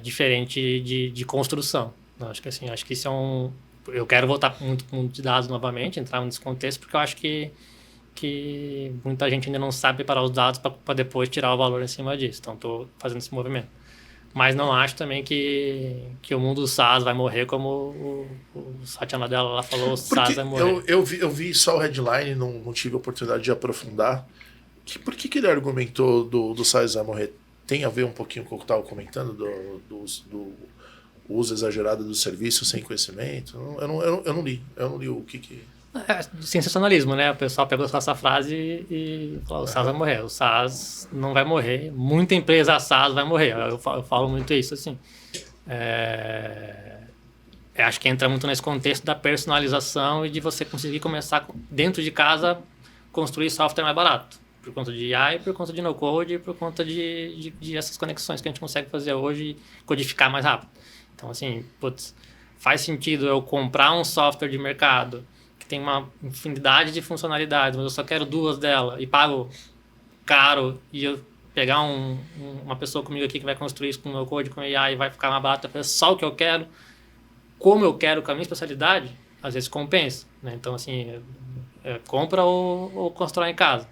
diferente de construção. Então, acho que isso é eu quero voltar muito para o mundo de dados novamente, entrar nesse contexto, porque eu acho que muita gente ainda não sabe preparar os dados para depois tirar o valor em cima disso. Então, estou fazendo esse movimento. Mas não acho também que o mundo SaaS vai morrer, como o Satya Nadella lá falou, o SaaS vai morrer. Eu vi só o headline, não tive a oportunidade de aprofundar. Por que ele argumentou do SaaS vai morrer? Tem a ver um pouquinho com o que eu estava comentando, do uso exagerado do serviço sem conhecimento? Eu não li o que... Sensacionalismo, né? O pessoal pegou só essa frase e falou, o SaaS vai morrer. O SaaS não vai morrer. Muita empresa SaaS vai morrer. Eu falo muito isso, assim. Acho que entra muito nesse contexto da personalização e de você conseguir começar, dentro de casa, construir software mais barato. Por conta de AI, por conta de no-code, por conta de essas conexões que a gente consegue fazer hoje e codificar mais rápido. Então, assim, putz, faz sentido eu comprar um software de mercado que tem uma infinidade de funcionalidades, mas eu só quero 2 delas e pago caro e eu pegar uma pessoa comigo aqui que vai construir isso com o meu code, com AI e vai ficar uma barata, fazer só o que eu quero, como eu quero, com a minha especialidade, às vezes compensa, né? Então, assim, compra ou constrói em casa.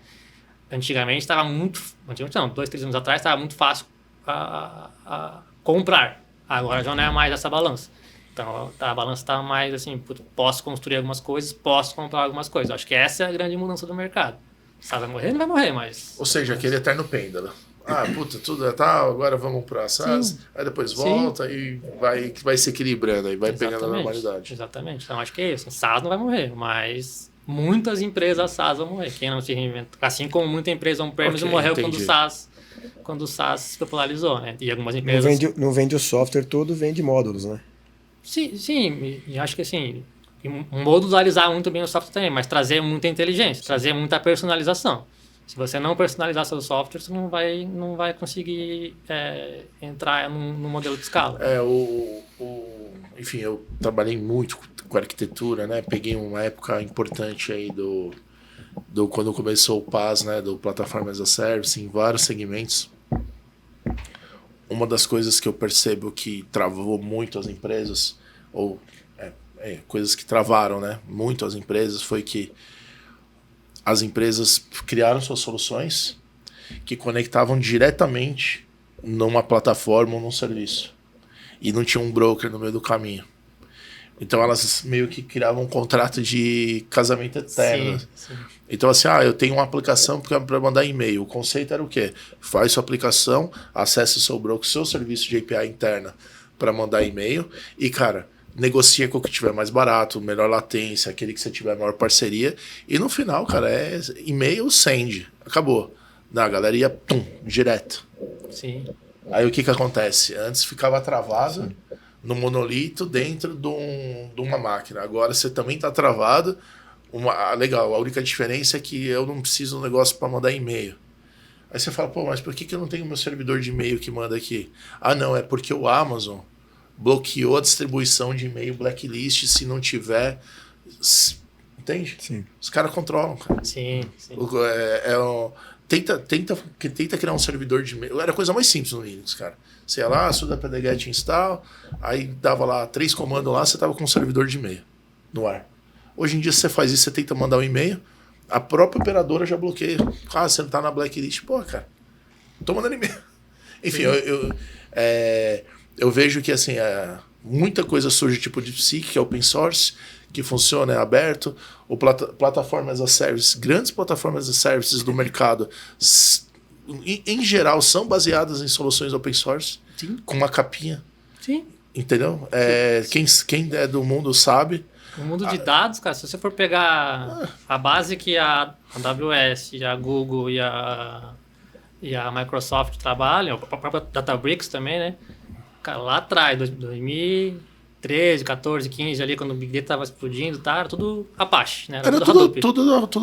Antigamente estava antigamente não, 2, 3 anos atrás estava muito fácil a comprar. Agora já não é mais essa balança. Então, a balança está mais assim, posso construir algumas coisas, posso comprar algumas coisas. Acho que essa é a grande mudança do mercado. Se vai morrer, não vai morrer, mas... Ou seja, aquele eterno pêndulo. Tudo é tal, agora vamos para SaaS, aí depois volta e vai se equilibrando, aí vai pegando a normalidade. Exatamente, então acho que é isso. SaaS não vai morrer, mas muitas empresas SaaS vão morrer. Quem não se reinventa, assim como muita empresa on-premise morreu quando o SaaS se popularizou, né? E algumas empresas... Não vende o software todo, vende módulos, né? Sim, e acho que assim, modularizar muito bem o software também, mas trazer muita inteligência, trazer muita personalização. Se você não personalizar seu software, você não vai conseguir entrar no modelo de escala. Enfim, eu trabalhei muito com arquitetura, né? Peguei uma época importante aí do quando começou o PaaS, né? Do Platform as a Service, em vários segmentos. Uma das coisas que eu percebo que travou muito as empresas, ou coisas que travaram, né? Muito as empresas, foi que as empresas criaram suas soluções que conectavam diretamente numa plataforma ou num serviço. E não tinha um broker no meio do caminho. Então elas meio que criavam um contrato de casamento eterno. Sim. Então assim, eu tenho uma aplicação para mandar e-mail. O conceito era o quê? Faz sua aplicação, acessa o seu broker, seu serviço de API interna para mandar e-mail e, cara, negocia com o que tiver mais barato, melhor latência, aquele que você tiver maior parceria. E no final, cara, é e-mail, send. Acabou. A galera ia, direto. Sim. Aí o que acontece? Antes ficava travado no monolito dentro de uma máquina. Agora você também está travado. Legal, a única diferença é que eu não preciso de um negócio para mandar e-mail. Aí você fala, mas por que eu não tenho meu servidor de e-mail que manda aqui? Não, é porque o Amazon bloqueou a distribuição de e-mail blacklist se não tiver... Entende? Sim. Os caras controlam, cara. Sim. Tenta criar um servidor de e-mail. Era a coisa mais simples no Linux, cara. Você ia lá, sudo apt-get install, aí dava lá 3 comandos lá, você tava com um servidor de e-mail no ar. Hoje em dia, se você faz isso, você tenta mandar um e-mail, a própria operadora já bloqueia. Você não tá na blacklist. Cara, não tô mandando e-mail. Enfim, eu vejo que assim, muita coisa surge tipo DeepSeek, que é open source, que funciona, é aberto. O plataforma as a service, grandes plataformas as a services do mercado, em geral, são baseadas em soluções open source, Sim. com uma capinha. Sim. Entendeu? Quem é do mundo sabe. No mundo de dados, cara, se você for pegar a base que a AWS, a Google e a Microsoft trabalham, a própria Databricks também, né? Cara, lá atrás, 2013, 14, 15, ali, quando o Big Data estava explodindo, era tudo Apache, né? Era tudo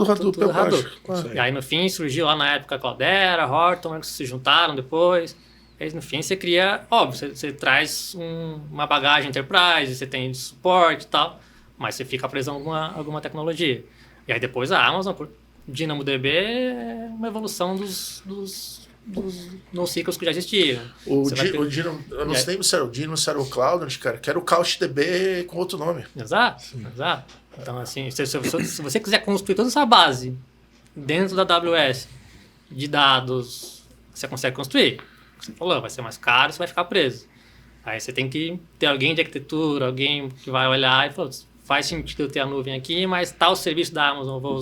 Hadoop. Hadoop. E aí, no fim, surgiu lá na época Cloudera, Horton, que se juntaram depois. Aí, no fim, você cria... Óbvio, você traz uma bagagem enterprise, você tem suporte e tal, mas você fica preso a alguma tecnologia. E aí, depois, a Amazon, por DynamoDB, é uma evolução dos NoSQLs que já existiam. Eu não sei se era o Dynamo, se era o Cloud, cara, que era o CouchDB com outro nome. Exato. Então, assim, se você quiser construir toda essa base dentro da AWS de dados, você consegue construir. Você falou, vai ser mais caro, você vai ficar preso. Aí você tem que ter alguém de arquitetura, alguém que vai olhar e falar, faz sentido eu ter a nuvem aqui, mas tal serviço da Amazon eu vou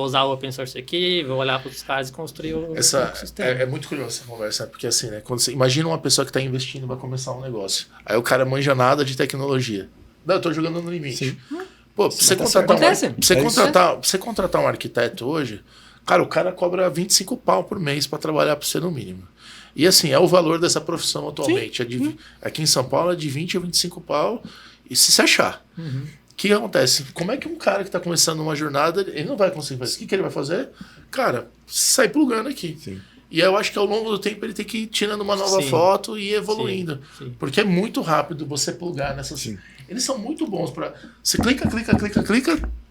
usar o open source aqui, vou olhar para os caras e construir o sistema. É muito curioso essa conversa, porque assim, né? Quando você imagina uma pessoa que está investindo para começar um negócio, aí o cara manja nada de tecnologia. Não, eu estou jogando no limite. Sim. Pô, pra você contratar um arquiteto hoje, cara, o cara cobra 25 pau por mês para trabalhar para você no mínimo. E assim, é o valor dessa profissão atualmente. Aqui em São Paulo é de 20 a 25 pau, e se você achar. que acontece? Como é que um cara que está começando uma jornada, ele não vai conseguir fazer isso? O que ele vai fazer? Cara, sai plugando aqui. Sim. E eu acho que ao longo do tempo ele tem que ir tirando uma nova foto e ir evoluindo. Sim. Porque é muito rápido você plugar nessas... Sim. Eles são muito bons para... Você clica,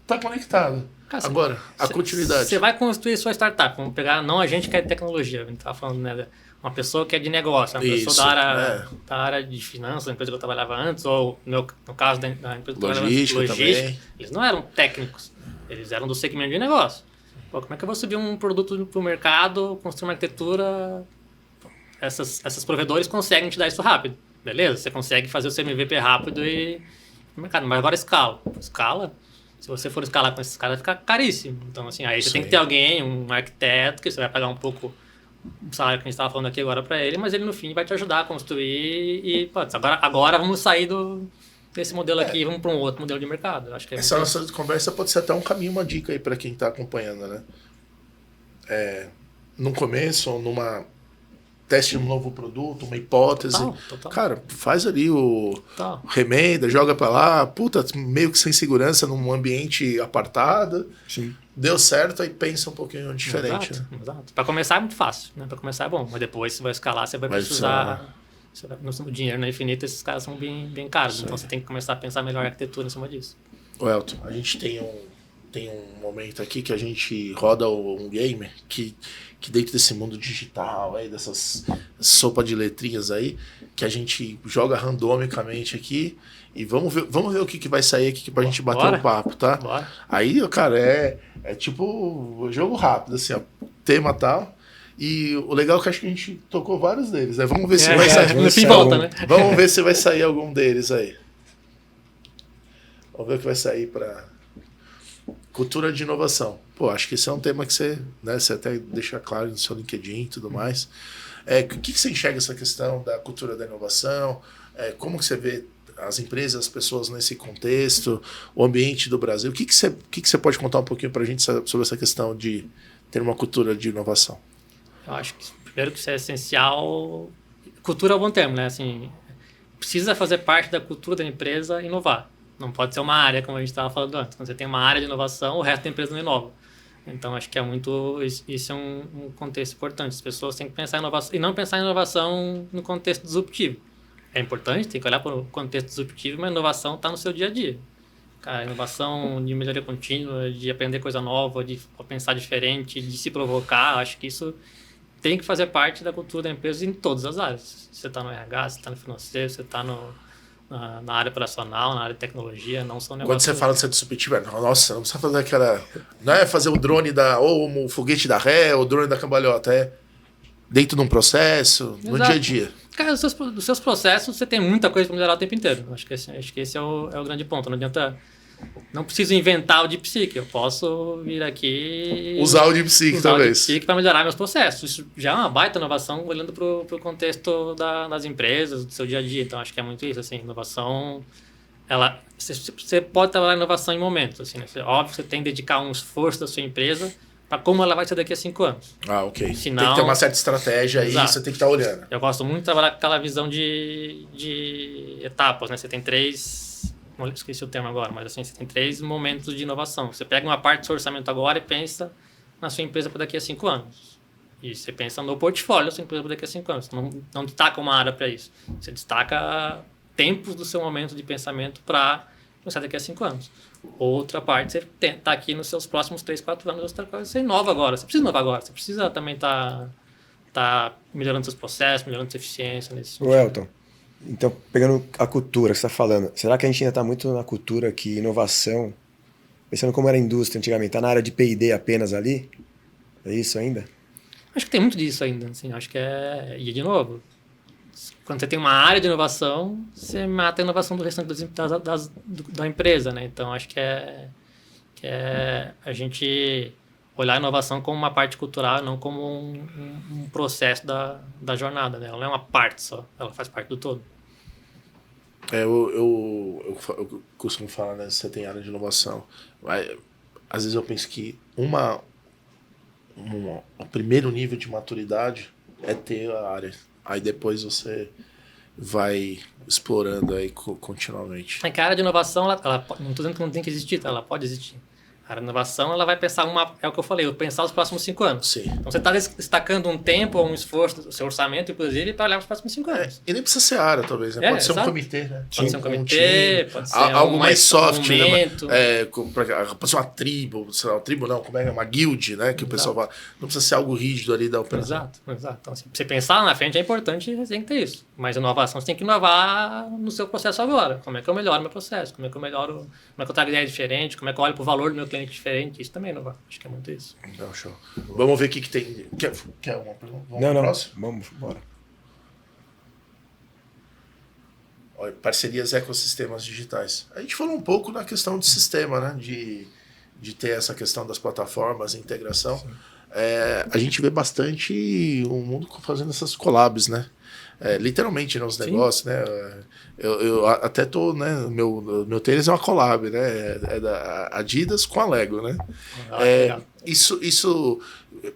tá conectado. Cara, Agora, a continuidade. Você vai construir sua startup. Vamos pegar, não a gente que é de tecnologia. A gente estava falando, né? Uma pessoa que é de negócio, uma pessoa da área de finanças, da empresa que eu trabalhava antes, ou no caso da empresa que eu trabalhava antes, logística. Eles não eram técnicos, eles eram do segmento de negócio. Pô, como é que eu vou subir um produto para o mercado, construir uma arquitetura? Essas provedores conseguem te dar isso rápido, beleza? Você consegue fazer o seu MVP rápido e no mercado. Mas agora escala. Se você for escalar com esses caras, vai ficar caríssimo. Então, assim, aí você tem que ter alguém, um arquiteto, que você vai pagar um pouco o salário que a gente estava falando aqui agora para ele, mas ele no fim vai te ajudar a construir e, pô, agora vamos sair desse modelo aqui, vamos para um outro modelo de mercado. Acho que essa nossa conversa pode ser até um caminho, uma dica aí para quem está acompanhando, né? No começo, ou numa teste de um novo produto, uma hipótese. Total. Cara, faz ali remenda, joga pra lá, puta, meio que sem segurança num ambiente apartado. Sim. Deu certo, aí pensa um pouquinho diferente. Exato, né? exato. Pra começar é muito fácil, né? Pra começar é bom, mas depois você vai escalar, você vai precisar... O dinheiro na infinita, esses caras são bem caros, então você tem que começar a pensar melhor a arquitetura em cima disso. Ô Elton, a gente tem um momento aqui que a gente roda um game que dentro desse mundo digital, aí, dessas sopa de letrinhas aí, que a gente joga randomicamente aqui e vamos ver o que vai sair aqui pra gente bater um papo, tá? Bora. Aí, cara, é tipo jogo rápido, assim, ó, tema tal. E o legal é que acho que a gente tocou vários deles, né? Vamos ver se vai sair. No fim volta, né? Vamos ver se vai sair algum deles aí. Vamos ver o que vai sair pra cultura de inovação. Pô, acho que esse é um tema que você até deixa claro no seu LinkedIn e tudo mais. O que você enxerga essa questão da cultura da inovação? Como que você vê as empresas, as pessoas nesse contexto, o ambiente do Brasil? O que você pode contar um pouquinho para a gente sobre essa questão de ter uma cultura de inovação? Eu acho que, primeiro, que isso é essencial. Cultura é um bom termo, né? Assim, precisa fazer parte da cultura da empresa inovar. Não pode ser uma área, como a gente estava falando antes. Quando você tem uma área de inovação, o resto da empresa não inova. Então, acho que isso é um contexto importante. As pessoas têm que pensar em inovação, e não pensar em inovação no contexto disruptivo. É importante, tem que olhar para o contexto disruptivo, mas a inovação está no seu dia a dia. Cara, inovação de melhoria contínua, de aprender coisa nova, de pensar diferente, de se provocar, acho que isso tem que fazer parte da cultura da empresa em todas as áreas. Você está no RH, você está no financeiro, você está na área operacional, na área de tecnologia, não são negócios... Quando você fala de ser disruptivo, nossa, não precisa fazer aquela... Não é fazer o drone ou o foguete da ré, ou o drone da cambalhota, é dentro de um processo, no dia a dia. Cara, os seus processos, você tem muita coisa para melhorar o tempo inteiro. Acho que esse é o grande ponto. Não adianta... Não preciso inventar o DeepSeek, eu posso vir aqui... Usar o DeepSeek, talvez. O DeepSeek para melhorar meus processos. Isso já é uma baita inovação olhando para o contexto das empresas, do seu dia a dia. Então, acho que é muito isso, assim, inovação... Você pode trabalhar inovação em momentos, assim, né? Óbvio, você tem que dedicar um esforço da sua empresa para como ela vai ser daqui a 5 anos. Ah, ok. Senão, tem que ter uma certa estratégia aí, você tem que estar olhando. Eu gosto muito de trabalhar com aquela visão de etapas, né? Você tem 3... Esqueci o termo agora, mas assim, você tem 3 momentos de inovação. Você pega uma parte do seu orçamento agora e pensa na sua empresa para daqui a 5 anos. E você pensa no portfólio da sua empresa para daqui a 5 anos. Você não destaca uma área para isso. Você destaca tempos do seu momento de pensamento para pensar daqui a 5 anos. Outra parte, você está aqui nos seus próximos 3, 4 anos, você inova agora. Você precisa inovar agora. Você precisa também estar melhorando seus processos, melhorando sua eficiência. O Elton, então, pegando a cultura que você está falando, será que a gente ainda está muito na cultura que inovação, pensando como era a indústria antigamente, está na área de P&D apenas ali? É isso ainda? Acho que tem muito disso ainda. Assim, acho que E, de novo, quando você tem uma área de inovação, você mata a inovação do restante da empresa, né? Então, acho que é a gente olhar a inovação como uma parte cultural, não como um processo da jornada, né? Ela não é uma parte só, ela faz parte do todo. Eu costumo falar, né? Você tem área de inovação. Às vezes eu penso que o primeiro nível de maturidade é ter a área. Aí depois você vai explorando aí continuamente. É que a área de inovação, ela não estou dizendo que não tem que existir, tá? Ela pode existir. A área de inovação, ela vai pensar é o que eu falei, pensar os próximos 5 anos. Sim. Então você está destacando um tempo ou um esforço do seu orçamento, inclusive, para olhar para os próximos 5 anos. E nem precisa ser área, talvez, né? Pode ser um comitê, né? Pode ser um comitê, pode ser algo mais soft, né? Pode ser uma tribo, sei lá, uma tribo não, como é? Uma guild, né? Que o pessoal fala. Não precisa ser algo rígido ali da operação. Exato. Então, assim, pra você pensar lá na frente é importante, você tem que ter isso. Mas inovação, você tem que inovar no seu processo agora. Como é que eu melhoro meu processo? Como é que eu melhoro, como é que eu trago ideia diferente? Como é que eu olho pro valor do meu cliente diferente? Isso também é inovar. Acho que é muito isso. Não, show. Vamos ver o que tem. Quer uma pergunta? Vamos Não. Próximo? Vamos, bora. Olha, parcerias e ecossistemas digitais. A gente falou um pouco na questão de sistema, né? De ter essa questão das plataformas, integração. A gente vê bastante o mundo fazendo essas collabs, né? Literalmente nos negócios, né? Eu até tô, né? Meu tênis é uma collab, né? É da Adidas com a Lego, né? Isso.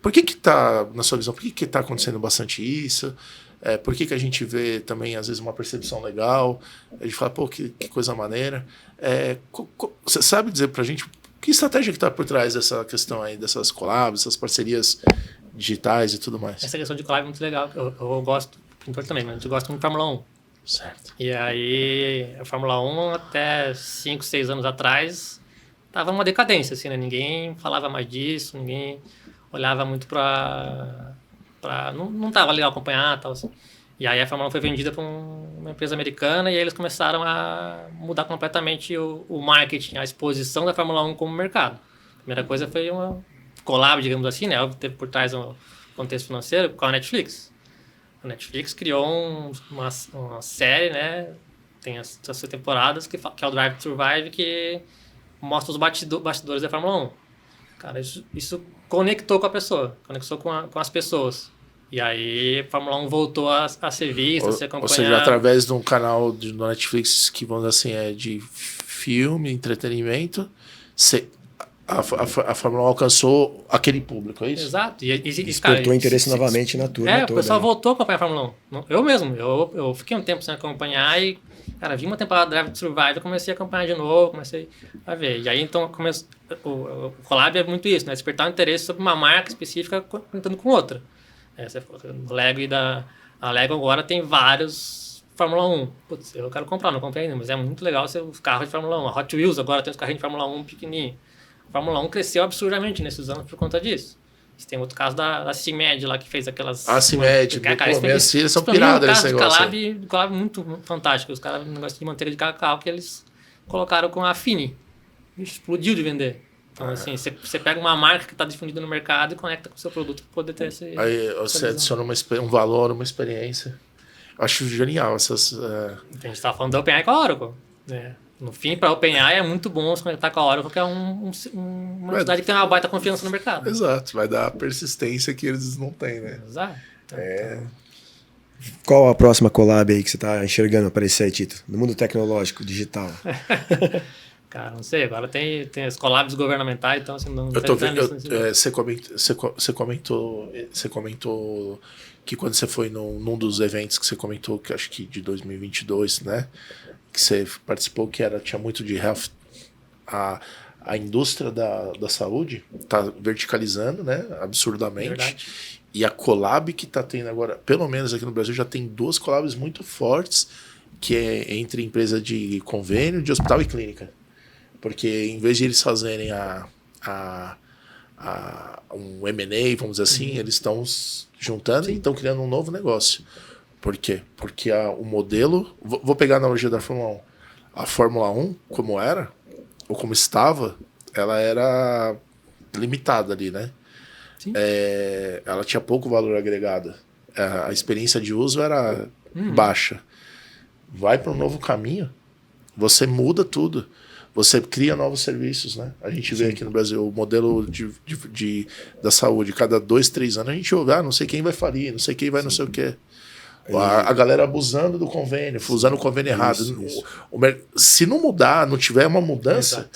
Por que tá, na sua visão, por que tá acontecendo bastante isso? Por que a gente vê também, às vezes, uma percepção legal? A gente fala, pô, que coisa maneira. Você sabe dizer pra gente que estratégia que tá por trás dessa questão aí, dessas collabs, essas parcerias digitais e tudo mais? Essa questão de collab é muito legal. Eu gosto, pintor também, mas eu gosto muito de Fórmula 1. Certo. E aí, a Fórmula 1, até 5, 6 anos atrás, tava uma decadência, assim, né? Ninguém falava mais disso, ninguém olhava muito não tava legal acompanhar e tal, assim. E aí a Fórmula 1 foi vendida para uma empresa americana e aí eles começaram a mudar completamente o marketing, a exposição da Fórmula 1 como mercado. A primeira coisa foi uma collab, digamos assim, né? Teve por trás um contexto financeiro com a Netflix. A Netflix criou uma série, né? Tem as 6 temporadas, que é o Drive to Survive, que mostra os bastidores da Fórmula 1. Cara, isso conectou com a pessoa, conectou com as pessoas. E aí a Fórmula 1 voltou a ser vista, a ser acompanhada. Ou seja, através de um canal do Netflix que, vamos dizer assim, é de filme, entretenimento, a Fórmula 1 alcançou aquele público, é isso? Exato. Despertou interesse novamente na turma toda. O pessoal voltou a acompanhar a Fórmula 1. Eu mesmo, eu fiquei um tempo sem acompanhar e, cara, vi uma temporada de Drive to Survive, eu comecei a acompanhar de novo, comecei a ver. E aí, então, o collab é muito isso, né? Despertar um interesse sobre uma marca específica conectando com outra. Você falou, o Lego a Lego agora tem vários Fórmula 1. Putz, eu quero comprar, não comprei ainda, mas é muito legal os carros de Fórmula 1. A Hot Wheels agora tem os carrinhos de Fórmula 1 pequenininho. A Fórmula 1 cresceu absurdamente nesses anos por conta disso. Você tem outro caso da CIMED lá, que fez aquelas... A CIMED, minhas filhas são piradas nesse negócio. Collab muito fantástico. Os caras, um negócio de manteiga de cacau que eles colocaram com a Fini. Explodiu de vender. Então, assim, você pega uma marca que está difundida no mercado e conecta com o seu produto para poder ter esse... Aí você adiciona um valor, uma experiência. Eu acho genial essas... A gente estava falando da OpenAI com a Oracle. Né? No fim, para a OpenAI é muito bom se conectar com a Oracle, que é uma entidade que tem uma baita confiança no mercado. Exato, vai dar a persistência que eles não têm, né? Exato. Qual a próxima collab aí que você está enxergando aparecer aí, Tito? No mundo tecnológico, digital. Cara, não sei, agora tem as collabs governamentais, então assim, não... Eu tô vendo, você comentou que quando você foi num dos eventos que você comentou, que acho que de 2022, né? Que você participou, que tinha muito de health, a indústria da saúde tá verticalizando, né? Absurdamente. Verdade. E a collab que tá tendo agora, pelo menos aqui no Brasil, já tem 2 collabs muito fortes, que é entre empresa de convênio, de hospital e clínica. Porque em vez de eles fazerem um M&A, vamos dizer assim, eles estão juntando e estão criando um novo negócio. Por quê? Porque o modelo... Vou pegar a analogia da Fórmula 1. A Fórmula 1, como era, ou como estava, ela era limitada ali, né? Ela tinha pouco valor agregado. A experiência de uso era baixa. Vai para um novo caminho, você muda tudo. Você cria novos serviços, né? A gente vê aqui no Brasil o modelo da saúde. Cada 2, 3 anos a gente ouve, não sei quem vai falir, não sei quem vai não sei o quê. A galera abusando do convênio, usando o convênio errado. Se não mudar, não tiver uma mudança,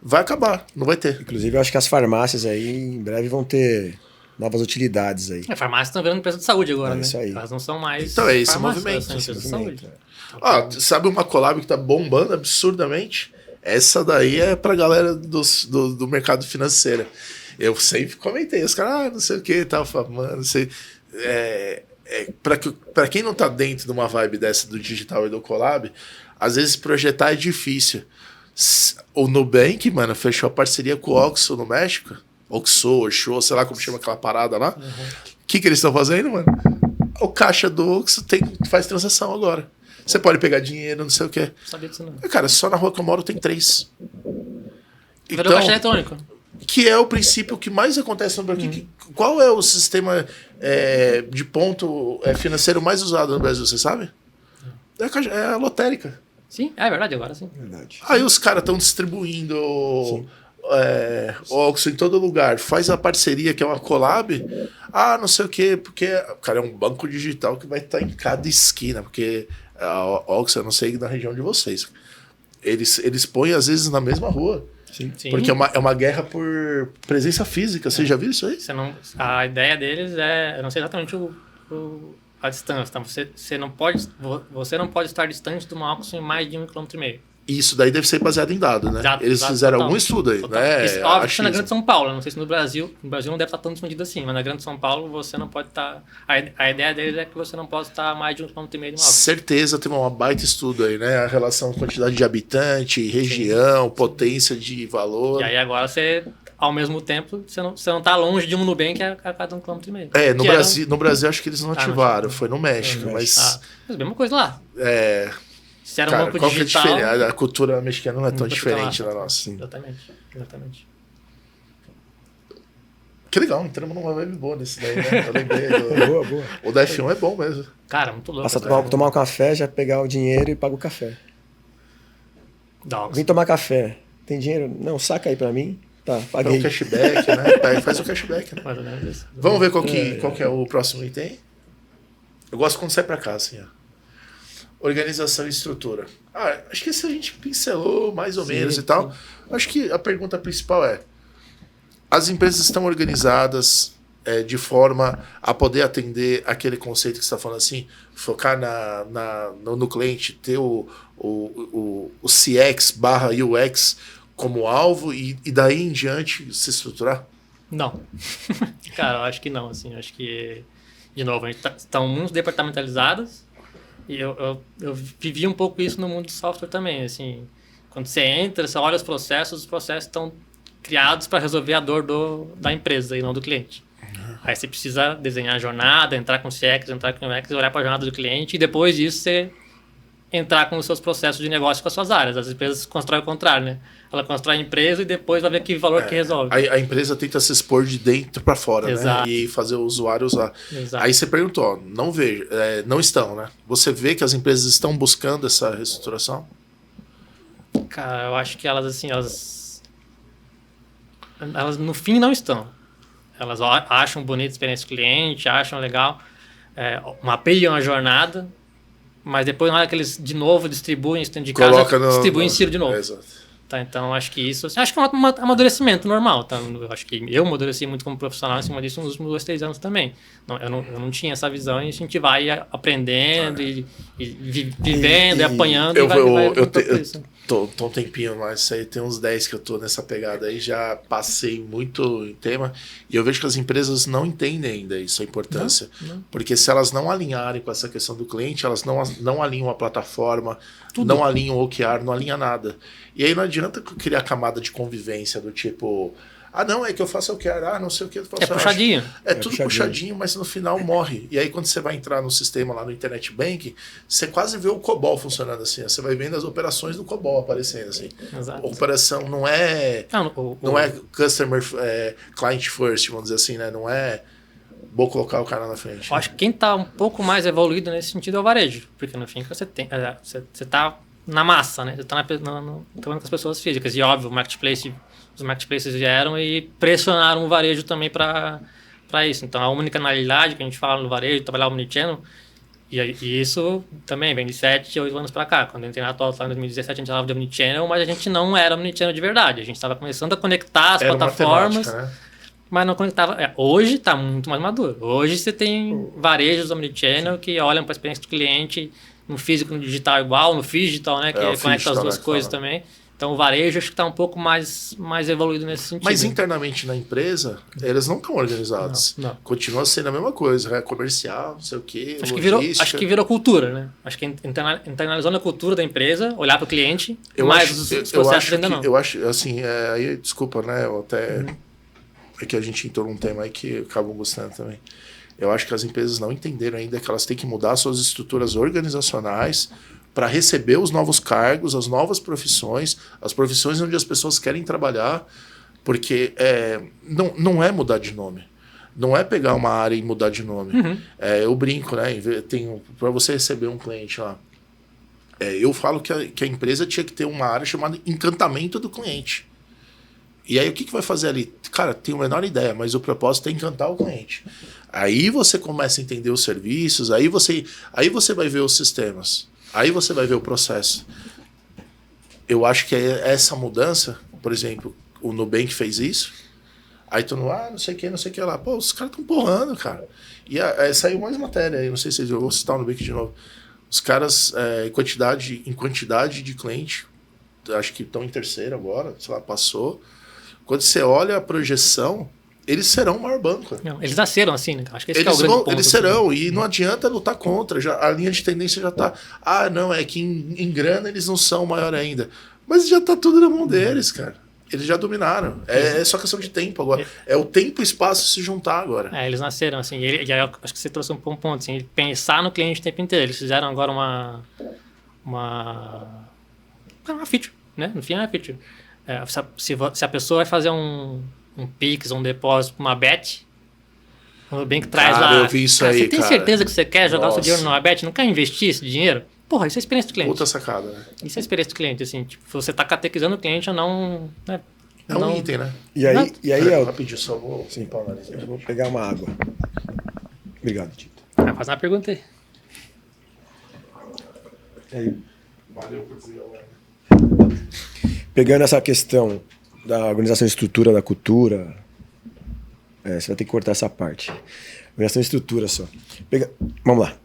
vai acabar, não vai ter. Inclusive, eu acho que as farmácias aí em breve vão ter novas utilidades aí. A farmácia está virando empresa de saúde agora, né? Isso aí. Elas não são mais. Então é esse farmácias, movimento, elas são empresas de saúde. Ó, sabe uma collab que tá bombando absurdamente? Essa daí é pra galera do mercado financeiro. Eu sempre comentei, os caras, não sei o que, tal, mano, não sei. Pra quem não tá dentro de uma vibe dessa do digital e do collab, às vezes projetar é difícil. O Nubank, mano, fechou a parceria com o Oxxo no México. Oxxo, sei lá como chama aquela parada lá. O que eles estão fazendo, mano? O caixa do Oxxo faz transação agora. Você pode pegar dinheiro, não sei o quê. Sabia disso não. Cara, só na rua que eu moro tem 3. Virou caixa eletrônico. Que é o princípio que mais acontece no Brasil. Qual é o sistema de ponto financeiro mais usado no Brasil, você sabe? É a lotérica. Sim, é verdade, agora sim. Verdade. Aí os caras estão distribuindo Oxxo em todo lugar. Faz a parceria, que é uma collab. Ah, não sei o quê, porque, cara, é um banco digital que vai estar em cada esquina, porque a Oxxo, eu não sei na região de vocês. Eles põem, às vezes, na mesma rua. Sim. Sim. Porque é uma guerra por presença física. Você já viu isso aí? A ideia deles eu não sei exatamente a distância, tá? Você não pode estar distante de uma Oxxo em mais de 1,5 km. Isso daí deve ser baseado em dados, né? Eles fizeram total. algum estudo aí, Total. né? Isso, óbvio que na Grande São Paulo, não sei se no Brasil não deve estar tão difundido assim, mas na Grande São Paulo você não pode estar... A ideia deles é que você não pode estar a mais de 1,5 km de uma Oxxo. Certeza, tem uma baita estudo aí, né? A relação quantidade de habitante, região, potência de valor. E aí agora você, ao mesmo tempo, você não tá longe de um Nubank a cada 1,5 km. No Brasil acho que eles não ativaram, foi no México, mas Mas mesma coisa lá. Se era um cara, banco qual digital... que é a diferença? A cultura mexicana não é tão Muito diferente lá. da nossa. Sim. Exatamente. Que legal, entramos numa vibe boa desse daí, né? Eu lembrei Boa. O da F1 é bom mesmo. Cara, muito louco. Passa a tomar um café, já pegar o dinheiro e paga o café. Dogs. Vim tomar café. Tem dinheiro? Não, saca aí pra mim. Tá, Então, paguei. o cashback, né? Faz o cashback, né? Mais ou menos isso. Vamos ver qual que é o próximo item? Eu gosto quando sai pra cá, assim, ó. Organização e estrutura. Acho que isso a gente pincelou mais ou menos e tal. Acho que a pergunta principal é: as empresas estão organizadas de forma a poder atender aquele conceito que você está falando assim, focar no cliente, ter o CX/UX como alvo e daí em diante se estruturar? Não. Cara, eu acho que não, assim. Eu acho que, de novo, a gente estão muito departamentalizadas e eu vivi um pouco isso no mundo do software também, assim. Quando você entra, você olha os processos estão criados para resolver a dor da empresa e não do cliente. Aí você precisa desenhar a jornada, entrar com CX, entrar com UX, olhar para a jornada do cliente e depois disso você entrar com os seus processos de negócio com as suas áreas. As empresas constroem o contrário, né? Ela constrói a empresa e depois vai ver que valor que resolve. A empresa tenta se expor de dentro para fora, Exato. né? E fazer o usuário usar. Exato. Aí você perguntou, ó, não estão, né? Você vê que as empresas estão buscando essa reestruturação? Cara, eu acho que elas no fim não estão. Elas acham bonita a experiência do cliente, acham legal, mapeiam a jornada, mas depois na hora que eles de novo distribuem isso dentro de casa, distribuem em Ciro de novo. Exato. Tá, então acho que isso é um amadurecimento normal, tá? Eu acho que eu amadureci muito como profissional em cima disso nos últimos 2-3 anos também. Eu não tinha essa visão e a gente vai aprendendo e vivendo e apanhando eu vai tô um tempinho, mas isso aí tem uns 10 que eu tô nessa pegada aí, já passei muito em tema e eu vejo que as empresas não entendem ainda isso, a importância. Não. Porque se elas não alinharem com essa questão do cliente, elas não alinham a plataforma, não alinham o OKR, não alinham nada. E aí não adianta criar camada de convivência do tipo, não, é que eu faço OKR, não sei o que. Eu faço, é puxadinho. Tudo puxadinho, mas no final morre. E aí quando você vai entrar no sistema lá no Internet Banking, você quase vê o COBOL funcionando assim. Você vai vendo as operações do COBOL aparecendo assim. Exato. A operação não é customer client first, vamos dizer assim, né? Não é vou colocar o cara na frente. Eu acho que quem está um pouco mais evoluído nesse sentido é o varejo. Porque no fim você está na massa, né? Você está trabalhando com as pessoas físicas. E óbvio, os marketplaces vieram e pressionaram o varejo também para isso. Então, a omnicanalidade que a gente fala no varejo, trabalhar omnichannel, e isso também vem de 7, 8 anos para cá. Quando eu entrei na TOTS lá em 2017, a gente falava de omnichannel, mas a gente não era omnichannel de verdade. A gente estava começando a conectar as plataformas, né? mas não conectava. Hoje está muito mais maduro. Hoje você tem varejos omnichannel que olham para a experiência do cliente no físico e no digital igual, no phygital, né? Que o conecta as phygital, duas né, coisas fala. também. Então o varejo acho que está um pouco mais evoluído nesse sentido. Mas internamente na empresa, eles não estão organizados. Não. Continua sendo a mesma coisa, né? Comercial, não sei o quê, Acho logística. que virou cultura, né? Acho que internalizou na cultura da empresa, olhar para o cliente, mas os processos ainda não. Eu acho, assim, aí, desculpa, né? Eu até... É que a gente entrou num tema aí que acabam gostando também. Eu acho que as empresas não entenderam ainda que elas têm que mudar suas estruturas organizacionais para receber os novos cargos, as novas profissões, as profissões onde as pessoas querem trabalhar, porque não é mudar de nome. Não é pegar uma área e mudar de nome. Eu brinco, né? Para você receber um cliente lá, eu falo que a empresa tinha que ter uma área chamada encantamento do cliente. E aí o que vai fazer ali? Cara, tenho a menor ideia, mas o propósito é encantar o cliente. Aí você começa a entender os serviços, aí você vai ver os sistemas, aí você vai ver o processo. Eu acho que essa mudança, por exemplo, o Nubank fez isso, aí tu não sei o que lá. Pô, os caras estão porrando, cara. E saiu mais matéria aí, não sei se eu vou citar o Nubank de novo. Os caras, em quantidade de cliente, acho que estão em terceiro agora, sei lá, passou. Quando você olha a projeção, eles serão o maior banco. Não, eles nasceram assim, né? Acho que esse que é o grande ponto. Eles serão, e não adianta lutar contra. A linha de tendência já está... não, é que em grana eles não são o maior ainda. Mas já está tudo na mão deles, cara. Eles já dominaram. É só questão de tempo agora. É o tempo e o espaço se juntar agora. Eles nasceram assim. E aí, acho que você trouxe um ponto, assim, pensar no cliente o tempo inteiro. Eles fizeram agora uma feature, né? No fim é uma feature. Se a pessoa vai fazer um Pix, um depósito, uma bet, o Nubank traz lá. Eu vi isso aí, você tem certeza que você quer jogar o seu dinheiro numa bet? Não quer investir esse dinheiro? Porra, isso é a experiência do cliente. Puta sacada, né? Isso é a experiência do cliente, assim. Tipo, você tá catequizando o cliente a não... Né, um item, né? E aí rapidinho, só vou limpar o nariz. Eu vou pegar uma água. Obrigado, Tito. Faz uma pergunta aí. Valeu por dizer, galera. Pegando essa questão da organização e estrutura da cultura, você vai ter que cortar essa parte. Organização e estrutura só. Vamos lá.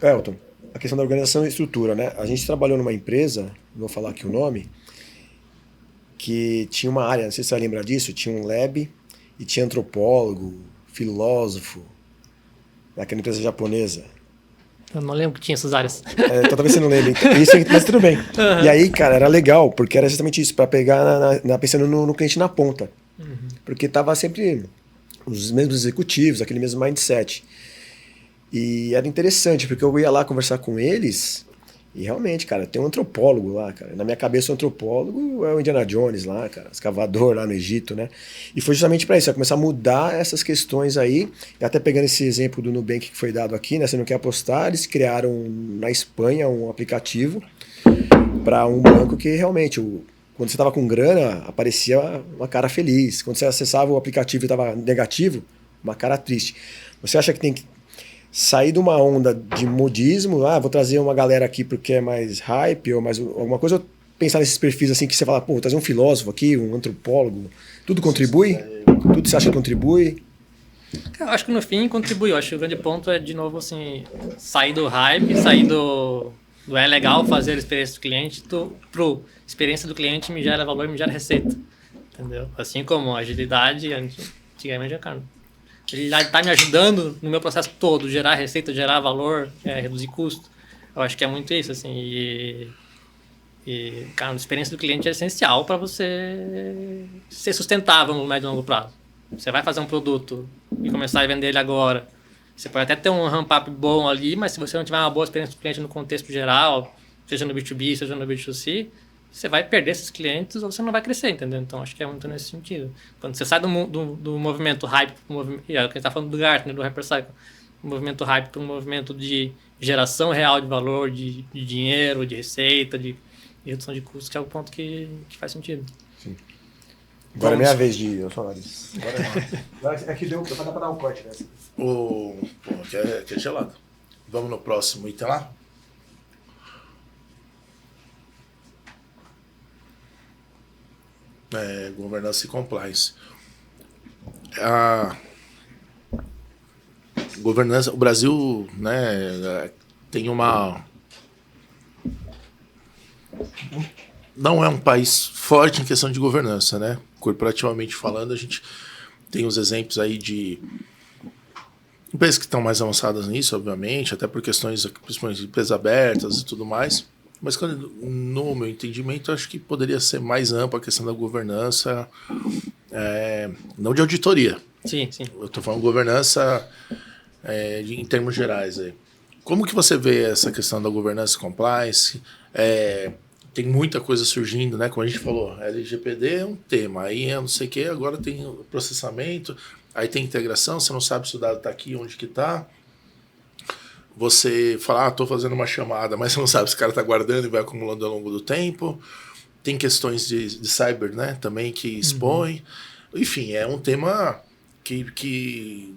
Elton, a questão da organização e estrutura, né? A gente trabalhou numa empresa, não vou falar aqui o nome, que tinha uma área, não sei se você vai lembrar disso, tinha um lab e tinha antropólogo, filósofo, naquela empresa japonesa. Eu não lembro que tinha essas áreas. Então talvez você não lembre. Mas tudo bem. E aí, cara, era legal, porque era justamente isso, para pegar pensando no cliente na ponta. Porque tava sempre os mesmos executivos, aquele mesmo mindset. E era interessante, porque eu ia lá conversar com eles e realmente, cara, tem um antropólogo lá, cara. Na minha cabeça, o antropólogo é o Indiana Jones lá, cara, escavador lá no Egito, né? E foi justamente para isso, começar a mudar essas questões aí. E até pegando esse exemplo do Nubank que foi dado aqui, né? Você não quer apostar, eles criaram na Espanha um aplicativo para um banco que realmente, quando você estava com grana, aparecia uma cara feliz. Quando você acessava o aplicativo e estava negativo, uma cara triste. Você acha que tem que sair de uma onda de modismo, vou trazer uma galera aqui porque é mais hype ou mais alguma coisa, ou pensar nesses perfis assim que você fala, vou trazer um filósofo aqui, um antropólogo, tudo contribui? Tudo você acha que contribui? Eu acho que no fim contribui. Eu acho que o grande ponto é, de novo, assim, sair do hype, sair do é legal fazer a experiência do cliente, pro experiência do cliente me gera valor, me gera receita. Entendeu? Assim como a agilidade, antigamente, cara, ele está me ajudando no meu processo todo, gerar receita, gerar valor, reduzir custo. Eu acho que é muito isso, assim. Cara, a experiência do cliente é essencial para você ser sustentável no médio e longo prazo. Você vai fazer um produto e começar a vender ele agora. Você pode até ter um ramp-up bom ali, mas se você não tiver uma boa experiência do cliente no contexto geral, seja no B2B, seja no B2C, você vai perder esses clientes ou você não vai crescer, entendeu? Então, acho que é muito nesse sentido. Quando você sai do movimento hype, que a gente está falando do Gartner, do Hypercycle, do movimento hype para um movimento de geração real de valor, de dinheiro, de receita, de redução de custos, que é o ponto que faz sentido. Sim. Agora é minha vez de falar disso. Agora é que deu para dar um corte nessa. Que é gelado. Vamos no próximo item lá? Governança e compliance. a governança, o Brasil, né, tem uma... Não é um país forte em questão de governança, né? Corporativamente falando, a gente tem os exemplos aí de empresas que estão mais avançadas nisso, obviamente, até por questões, principalmente de empresas abertas e tudo mais. Mas, no meu entendimento, acho que poderia ser mais ampla a questão da governança, não de auditoria. Sim, sim. Eu estou falando governança em termos gerais. Aí. Como que você vê essa questão da governança compliance? Tem muita coisa surgindo, né? Como a gente falou, LGPD é um tema, aí não sei o que, agora tem o processamento, aí tem integração, você não sabe se o dado está aqui, onde que está. Você fala, estou fazendo uma chamada, mas você não sabe se o cara está guardando e vai acumulando ao longo do tempo. Tem questões de cyber, né? Também que expõe. Enfim, é um tema que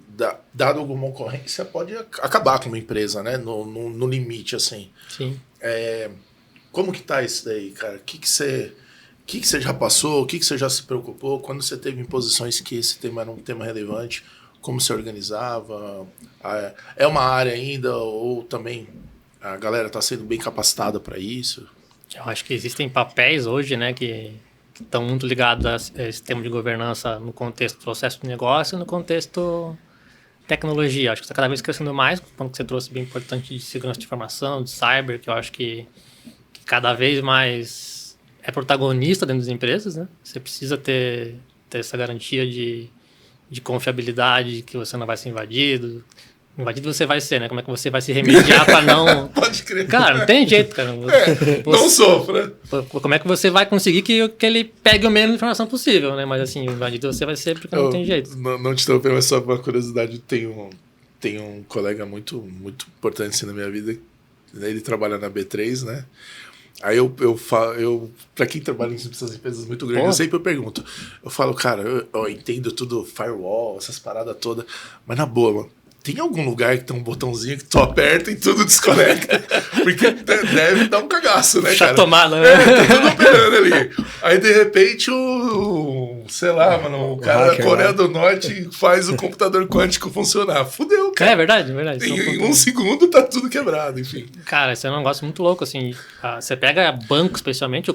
dado alguma ocorrência, pode acabar com uma empresa, né? No limite, assim. Sim. Como que tá isso daí, cara? O que você já passou? O que você já se preocupou? Quando você teve em posições que esse tema era um tema relevante, como você organizava? É uma área ainda ou também a galera está sendo bem capacitada para isso? Eu acho que existem papéis hoje, né, que estão muito ligados a esse tema de governança no contexto do processo de negócio e no contexto tecnologia. Acho que está cada vez crescendo mais, o ponto que você trouxe bem importante de segurança de informação, de cyber, que eu acho que cada vez mais é protagonista dentro das empresas, né? Você precisa ter essa garantia de confiabilidade, que você não vai ser invadido. Invadido você vai ser, né? Como é que você vai se remediar para não... Pode crer. Cara, não tem jeito, cara. Não sofra. Como é que você vai conseguir que ele pegue o menos informação possível, né? Mas assim, invadido você vai ser porque não tem jeito. Não te interromper, mas só uma curiosidade. Tem um colega muito, muito importante assim, na minha vida. Ele trabalha na B3, né? Aí eu para quem trabalha em essas empresas muito grandes, eu sempre pergunto. Eu falo, cara, eu entendo tudo, firewall, essas paradas todas, mas na boa, mano, tem algum lugar que tem um botãozinho que tu aperta e tudo desconecta? Porque deve dar um cagaço, né, cara? Tomar, né? Tá tudo operando ali. Aí, de repente, sei lá, mano, o cara da Coreia do Norte faz o computador quântico funcionar. Fudeu, cara. É verdade, é verdade. Em um segundo tá tudo quebrado, enfim. Cara, esse é um negócio muito louco, assim. Você pega banco, especialmente,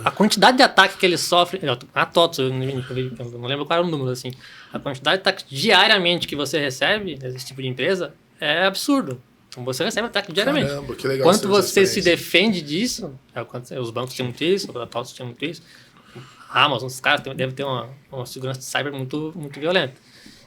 a quantidade de ataque que ele sofre... A TOTS, eu não lembro qual era o número, assim. A quantidade de ataques diariamente que você recebe desse tipo de empresa é absurdo. Então você recebe ataque diariamente. Caramba, que legal. Quanto você se defende disso... Os bancos têm muito isso, a TOTS tem muito isso. A Amazon, os caras devem ter uma segurança de cyber muito, muito violenta.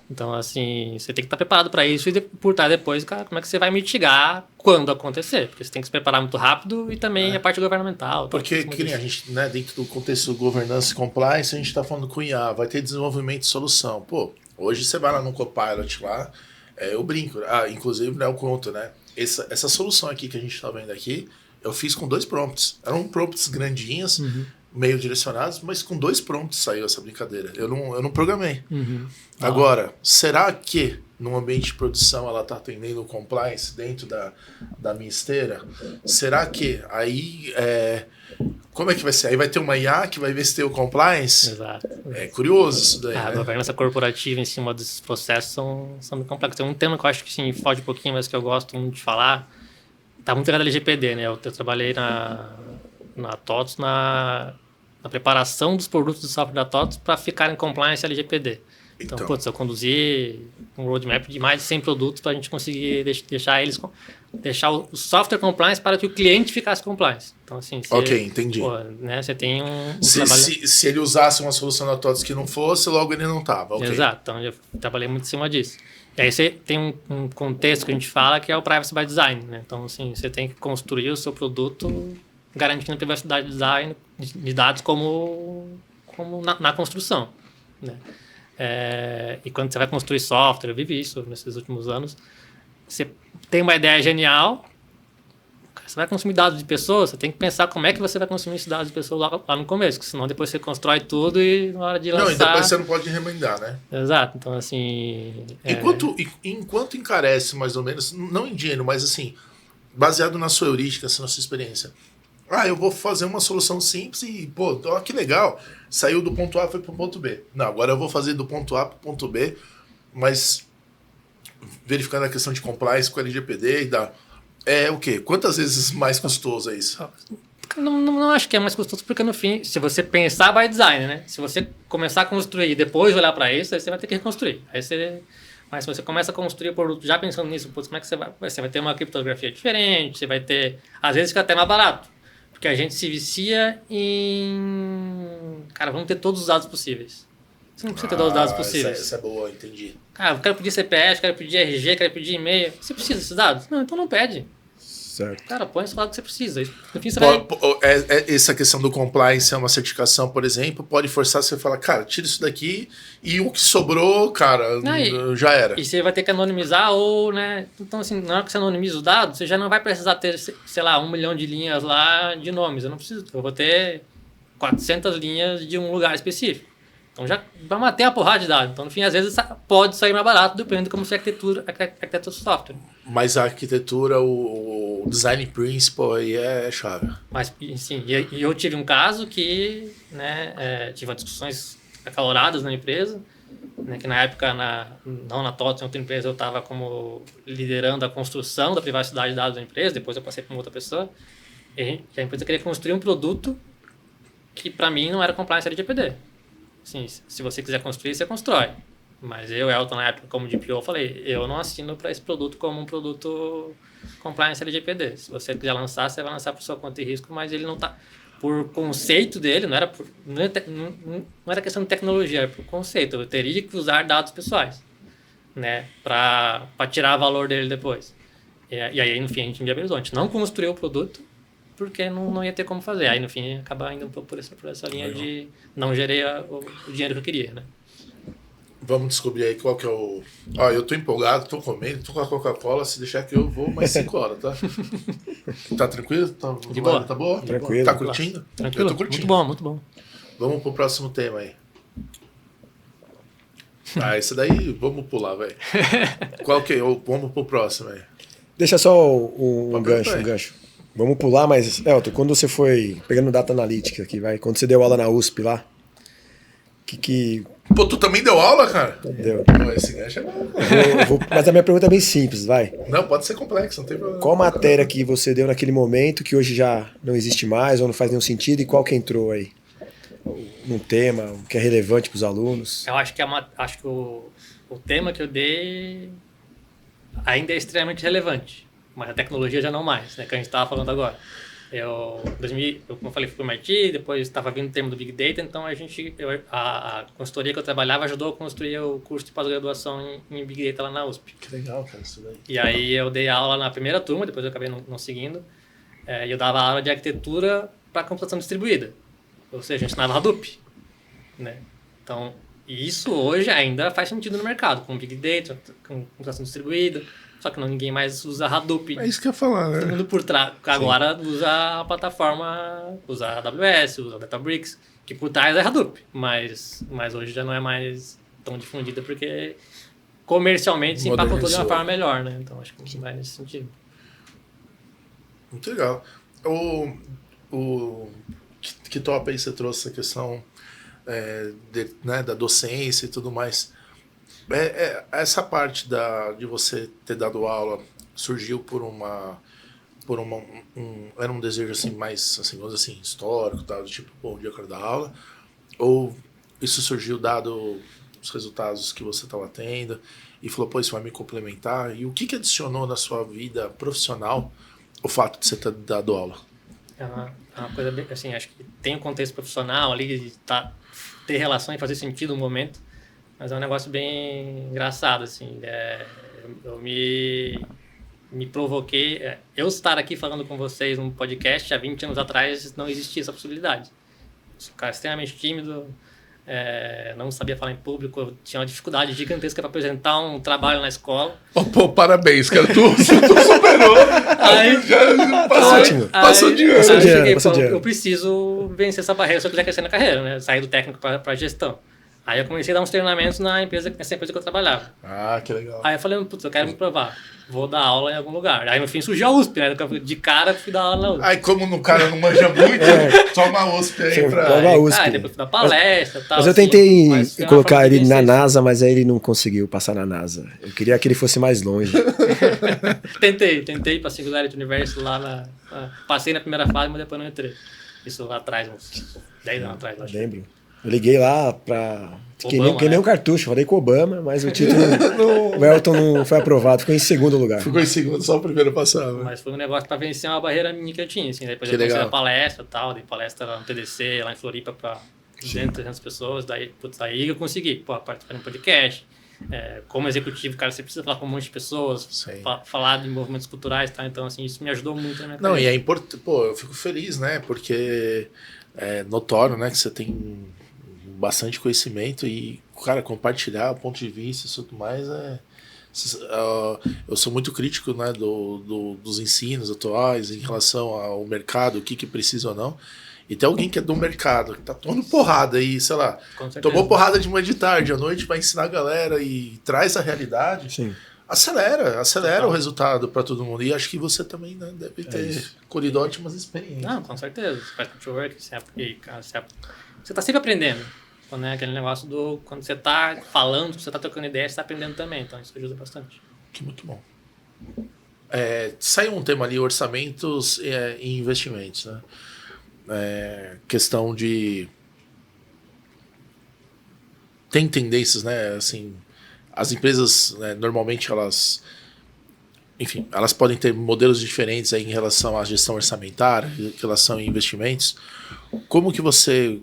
Então, assim, você tem que estar preparado para isso e por trás depois, cara, como é que você vai mitigar quando acontecer? Porque você tem que se preparar muito rápido e também a parte governamental. Porque, que nem a gente, né, dentro do contexto de governança e compliance, a gente está falando com IA, vai ter desenvolvimento de solução. Pô, hoje você vai lá no Copilot lá, eu brinco, inclusive, né, eu conto, né, essa solução aqui que a gente está vendo aqui, eu fiz com 2 prompts. Eram prompts grandinhos, meio direcionados, mas com 2 prompts saiu essa brincadeira. Eu não programei. Agora, será que num ambiente de produção ela está atendendo o compliance dentro da minha esteira? Será que aí... como é que vai ser? Aí vai ter uma IA que vai ver se tem o compliance? Exato. É curioso isso daí, A né? governança corporativa em cima desses processos são muito complexos. Tem um tema que eu acho que sim, foge um pouquinho, mas que eu gosto muito de falar. Está muito ligado ao LGPD, né? Eu trabalhei na TOTS, na preparação dos produtos do software da TOTS para ficar em compliance LGPD. Então, eu conduzi um roadmap de mais de 100 produtos para a gente conseguir deixar o software compliance para que o cliente ficasse compliance. Então, assim, entendi. Né, você tem se ele usasse uma solução da TOTS que não fosse, logo ele não estava. Exato, então eu trabalhei muito em cima disso. E aí você tem um contexto que a gente fala que é o privacy by design, né? Então, assim, você tem que construir o seu produto garantindo a privacidade de design de dados como na construção, né? E quando você vai construir software, eu vivi isso nesses últimos anos, você tem uma ideia genial, você vai consumir dados de pessoas, você tem que pensar como é que você vai consumir esses dados de pessoas lá no começo, porque senão depois você constrói tudo e na hora de lançar... Não, e depois você não pode remendar, né? Exato, então assim... Enquanto encarece mais ou menos, não em dinheiro, mas assim, baseado na sua heurística, na sua experiência, eu vou fazer uma solução simples e, pô, ó, que legal. Saiu do ponto A, foi pro ponto B. Não, agora eu vou fazer do ponto A pro ponto B, mas verificando a questão de compliance com a LGPD e da... É o quê? Quantas vezes mais custoso é isso? Não acho que é mais custoso, porque no fim, se você pensar by design, né? Se você começar a construir e depois olhar para isso, aí você vai ter que reconstruir. Mas se você começa a construir o produto já pensando nisso, putz, como é que você vai? Você vai ter uma criptografia diferente, você vai ter... Às vezes fica até mais barato, porque a gente se vicia em... Cara, vamos ter todos os dados possíveis. Você não precisa ter todos os dados possíveis. Essa é boa, entendi. Cara, eu quero pedir CPF, quero pedir RG, quero pedir e-mail. Você precisa desses dados? Não, então não pede. Certo. Cara, põe os dados que você precisa. No fim, você vai... Essa questão do compliance é uma certificação, por exemplo, pode forçar você a falar, cara, tira isso daqui e o que sobrou, cara, já era. E você vai ter que anonimizar ou, né? Então, assim, na hora que você anonimiza os dados, você já não vai precisar ter, sei lá, 1 milhão de linhas lá de nomes. Eu não preciso. Eu vou ter 400 linhas de um lugar específico. Então já vai manter a porrada de dados. Então, no fim, às vezes pode sair mais barato, dependendo de como você arquitetura o software. Mas a arquitetura, o design principle aí é chave. Mas, sim, e eu tive um caso que, né, tive discussões acaloradas na empresa, né, que na época, não na TOTS, em outra empresa, eu estava como liderando a construção da privacidade de dados da empresa, depois eu passei para uma outra pessoa, e a empresa queria construir um produto que, para mim, não era compliance LGPD. Sim, se você quiser construir, você constrói. Mas eu, Elton, na época, como DPO, falei, eu não assino para esse produto como um produto compliance LGPD. Se você quiser lançar, você vai lançar por sua conta e risco, mas ele não está... Por conceito dele, não era questão de tecnologia, era por conceito. Eu teria que usar dados pessoais, né, para tirar valor dele depois. E aí, no fim, a gente inviabilizou. A gente não construiu o produto, porque não ia ter como fazer. Aí, no fim, acaba indo um pouco por essa linha de não gerei o dinheiro que eu queria, né? Vamos descobrir aí qual que é o... Ó, eu tô empolgado, tô comendo, tô com a Coca-Cola, se deixar que eu vou mais 5 horas, tá? Tá tranquilo? De boa. Tá boa? Tranquilo. Tá curtindo? Tranquilo? Eu tô curtindo. Muito bom, muito bom. Vamos pro próximo tema aí. Esse daí, vamos pular, velho. Qual que é? Vamos pro próximo aí. Deixa só um gancho. Vamos pular, mas, Elton, quando você foi pegando data analítica aqui, quando você deu aula na USP lá, Pô, tu também deu aula, cara? Deu. Pô, esse gancho é bom. Mas a minha pergunta é bem simples, vai. Não, pode ser complexo, não tem problema. Qual matéria que você deu naquele momento que hoje já não existe mais ou não faz nenhum sentido e qual que entrou aí? Num tema que é relevante para os alunos? Eu acho que, acho que o tema que eu dei ainda é extremamente relevante, mas a tecnologia já não mais, né, que a gente estava falando agora. Eu, como eu falei, fui para o MIT, depois estava vindo o tema do Big Data, então a consultoria que eu trabalhava ajudou a construir o curso de pós-graduação em Big Data lá na USP. Que legal, cara, isso daí. E aí eu dei aula na primeira turma, depois eu acabei não seguindo, e eu dava aula de arquitetura para computação distribuída, ou seja, eu ensinava Hadoop, né? Então, isso hoje ainda faz sentido no mercado, com Big Data, com computação distribuída. Só que ninguém mais usa Hadoop. É isso que eu ia falar, né? Todo mundo por trás. Agora usa a plataforma, usa a AWS, usa a Databricks, que por trás é Hadoop. Mas hoje já não é mais tão difundida porque comercialmente se empacotou de uma forma melhor, né? Então acho que vai nesse sentido. Muito legal. Que top aí você trouxe essa questão né, da docência e tudo mais. Essa parte de você ter dado aula surgiu era um desejo assim mais assim, vamos dizer assim, histórico, tal, tipo, bom dia, eu quero dar aula, ou isso surgiu dado os resultados que você estava tendo e falou, pô, isso vai me complementar? E o que adicionou na sua vida profissional o fato de você ter dado aula? É uma coisa bem, assim, acho que tem um contexto profissional ali de ter relação e fazer sentido no momento. Mas é um negócio bem engraçado, assim. Eu me provoquei... eu estar aqui falando com vocês num podcast há 20 anos atrás não existia essa possibilidade. Eu sou um cara extremamente tímido, não sabia falar em público, eu tinha uma dificuldade gigantesca para apresentar um trabalho na escola. Pô, parabéns, cara. Tu superou. Aí, Passou de ano. Eu preciso vencer essa barreira se eu quiser crescer na carreira, né? Sair do técnico para gestão. Aí eu comecei a dar uns treinamentos nessa empresa que eu trabalhava. Ah, que legal. Aí eu falei, putz, eu quero me provar. Vou dar aula em algum lugar. Aí no fim surgiu a USP, né? De cara fui dar aula na USP. Aí como o cara não manja muito, toma a USP aí Sim, pra... toma a USP. Aí depois fui dar palestra e tal. Mas eu assim, tentei mas foi uma colocar forma de ele na vencer. NASA, mas aí ele não conseguiu passar na NASA. Eu queria que ele fosse mais longe. Tentei pra Singularity Universe lá passei na primeira fase, mas depois não entrei. Isso lá atrás, uns 10 anos atrás, acho. Lembro. Eu liguei lá pra... Obama, Queimei né? um cartucho, falei com o Obama, mas o título... o Elton não foi aprovado, ficou em segundo lugar. Ficou em segundo, só o primeiro passava. Mas foi um negócio pra vencer uma barreira minha que eu tinha, assim. Depois Que eu comecei legal. a palestra e tal, dei palestra lá no TDC, lá em Floripa pra 200, 300 pessoas. Daí, putz, aí eu consegui, participar de um podcast. Como executivo, cara, você precisa falar com um monte de pessoas, Sim. falar de movimentos culturais, tá? Então, assim, isso me ajudou muito na minha Não, e carreira. é importante, pô, eu fico feliz, né? Porque é notório, né, que você tem bastante conhecimento e, cara, compartilhar o ponto de vista e tudo mais eu sou muito crítico, né, dos ensinos atuais em relação ao mercado, o que precisa ou não. E tem alguém que é do mercado, que tá tomando porrada aí, sei lá, Com certeza. tomou porrada de manhã de tarde, à noite vai ensinar a galera e traz a realidade. Sim. Acelera Total. o resultado para todo mundo. E acho que você também, né, deve ter colhido ótimas experiências. Não, com certeza. Você faz network, você tá sempre aprendendo. Então, né, aquele negócio do... Quando você tá falando, você tá trocando ideia, você tá aprendendo também. Então, isso ajuda bastante. Que muito bom. Saiu um tema ali, orçamentos e investimentos, né? Questão de... Tem tendências, né? Assim, as empresas, né, normalmente, elas... Enfim, elas podem ter modelos diferentes aí em relação à gestão orçamentária, em relação a investimentos. Como que você,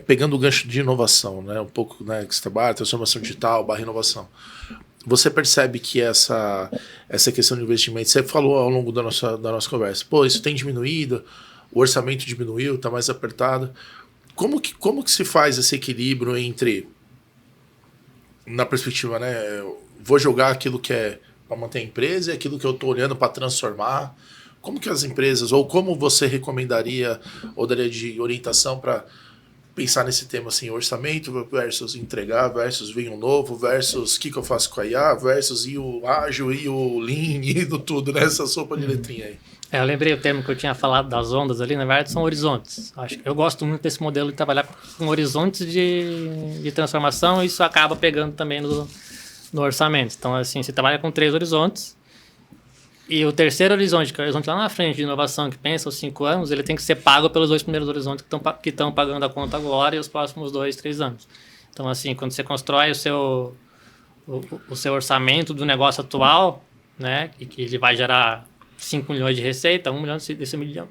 pegando o gancho de inovação, né, um pouco, né, que você trabalha, transformação digital, /inovação, você percebe que essa questão de investimento, você falou ao longo da nossa conversa, pô, isso tem diminuído, o orçamento diminuiu, está mais apertado. Como que se faz esse equilíbrio entre, na perspectiva, né, eu vou jogar aquilo que é para manter a empresa e aquilo que eu estou olhando para transformar? Como que as empresas, ou como você recomendaria ou daria de orientação para pensar nesse tema assim, orçamento versus entregar, versus vinho novo, versus o que eu faço com a IA, versus e o ágil, e o lean, e do tudo, né? Essa sopa de letrinha aí. Eu lembrei o termo que eu tinha falado das ondas ali, na verdade são horizontes. Acho que eu gosto muito desse modelo de trabalhar com horizontes de transformação e isso acaba pegando também no orçamento. Então, assim, você trabalha com 3 horizontes e o terceiro horizonte, que é o horizonte lá na frente de inovação, que pensa os 5 anos, ele tem que ser pago pelos 2 primeiros horizontes que estão pagando a conta agora e os próximos 2, 3 anos. Então, assim, quando você constrói o seu orçamento do negócio atual, né, e que ele vai gerar 5 milhões de receita, 1 milhão desse milhão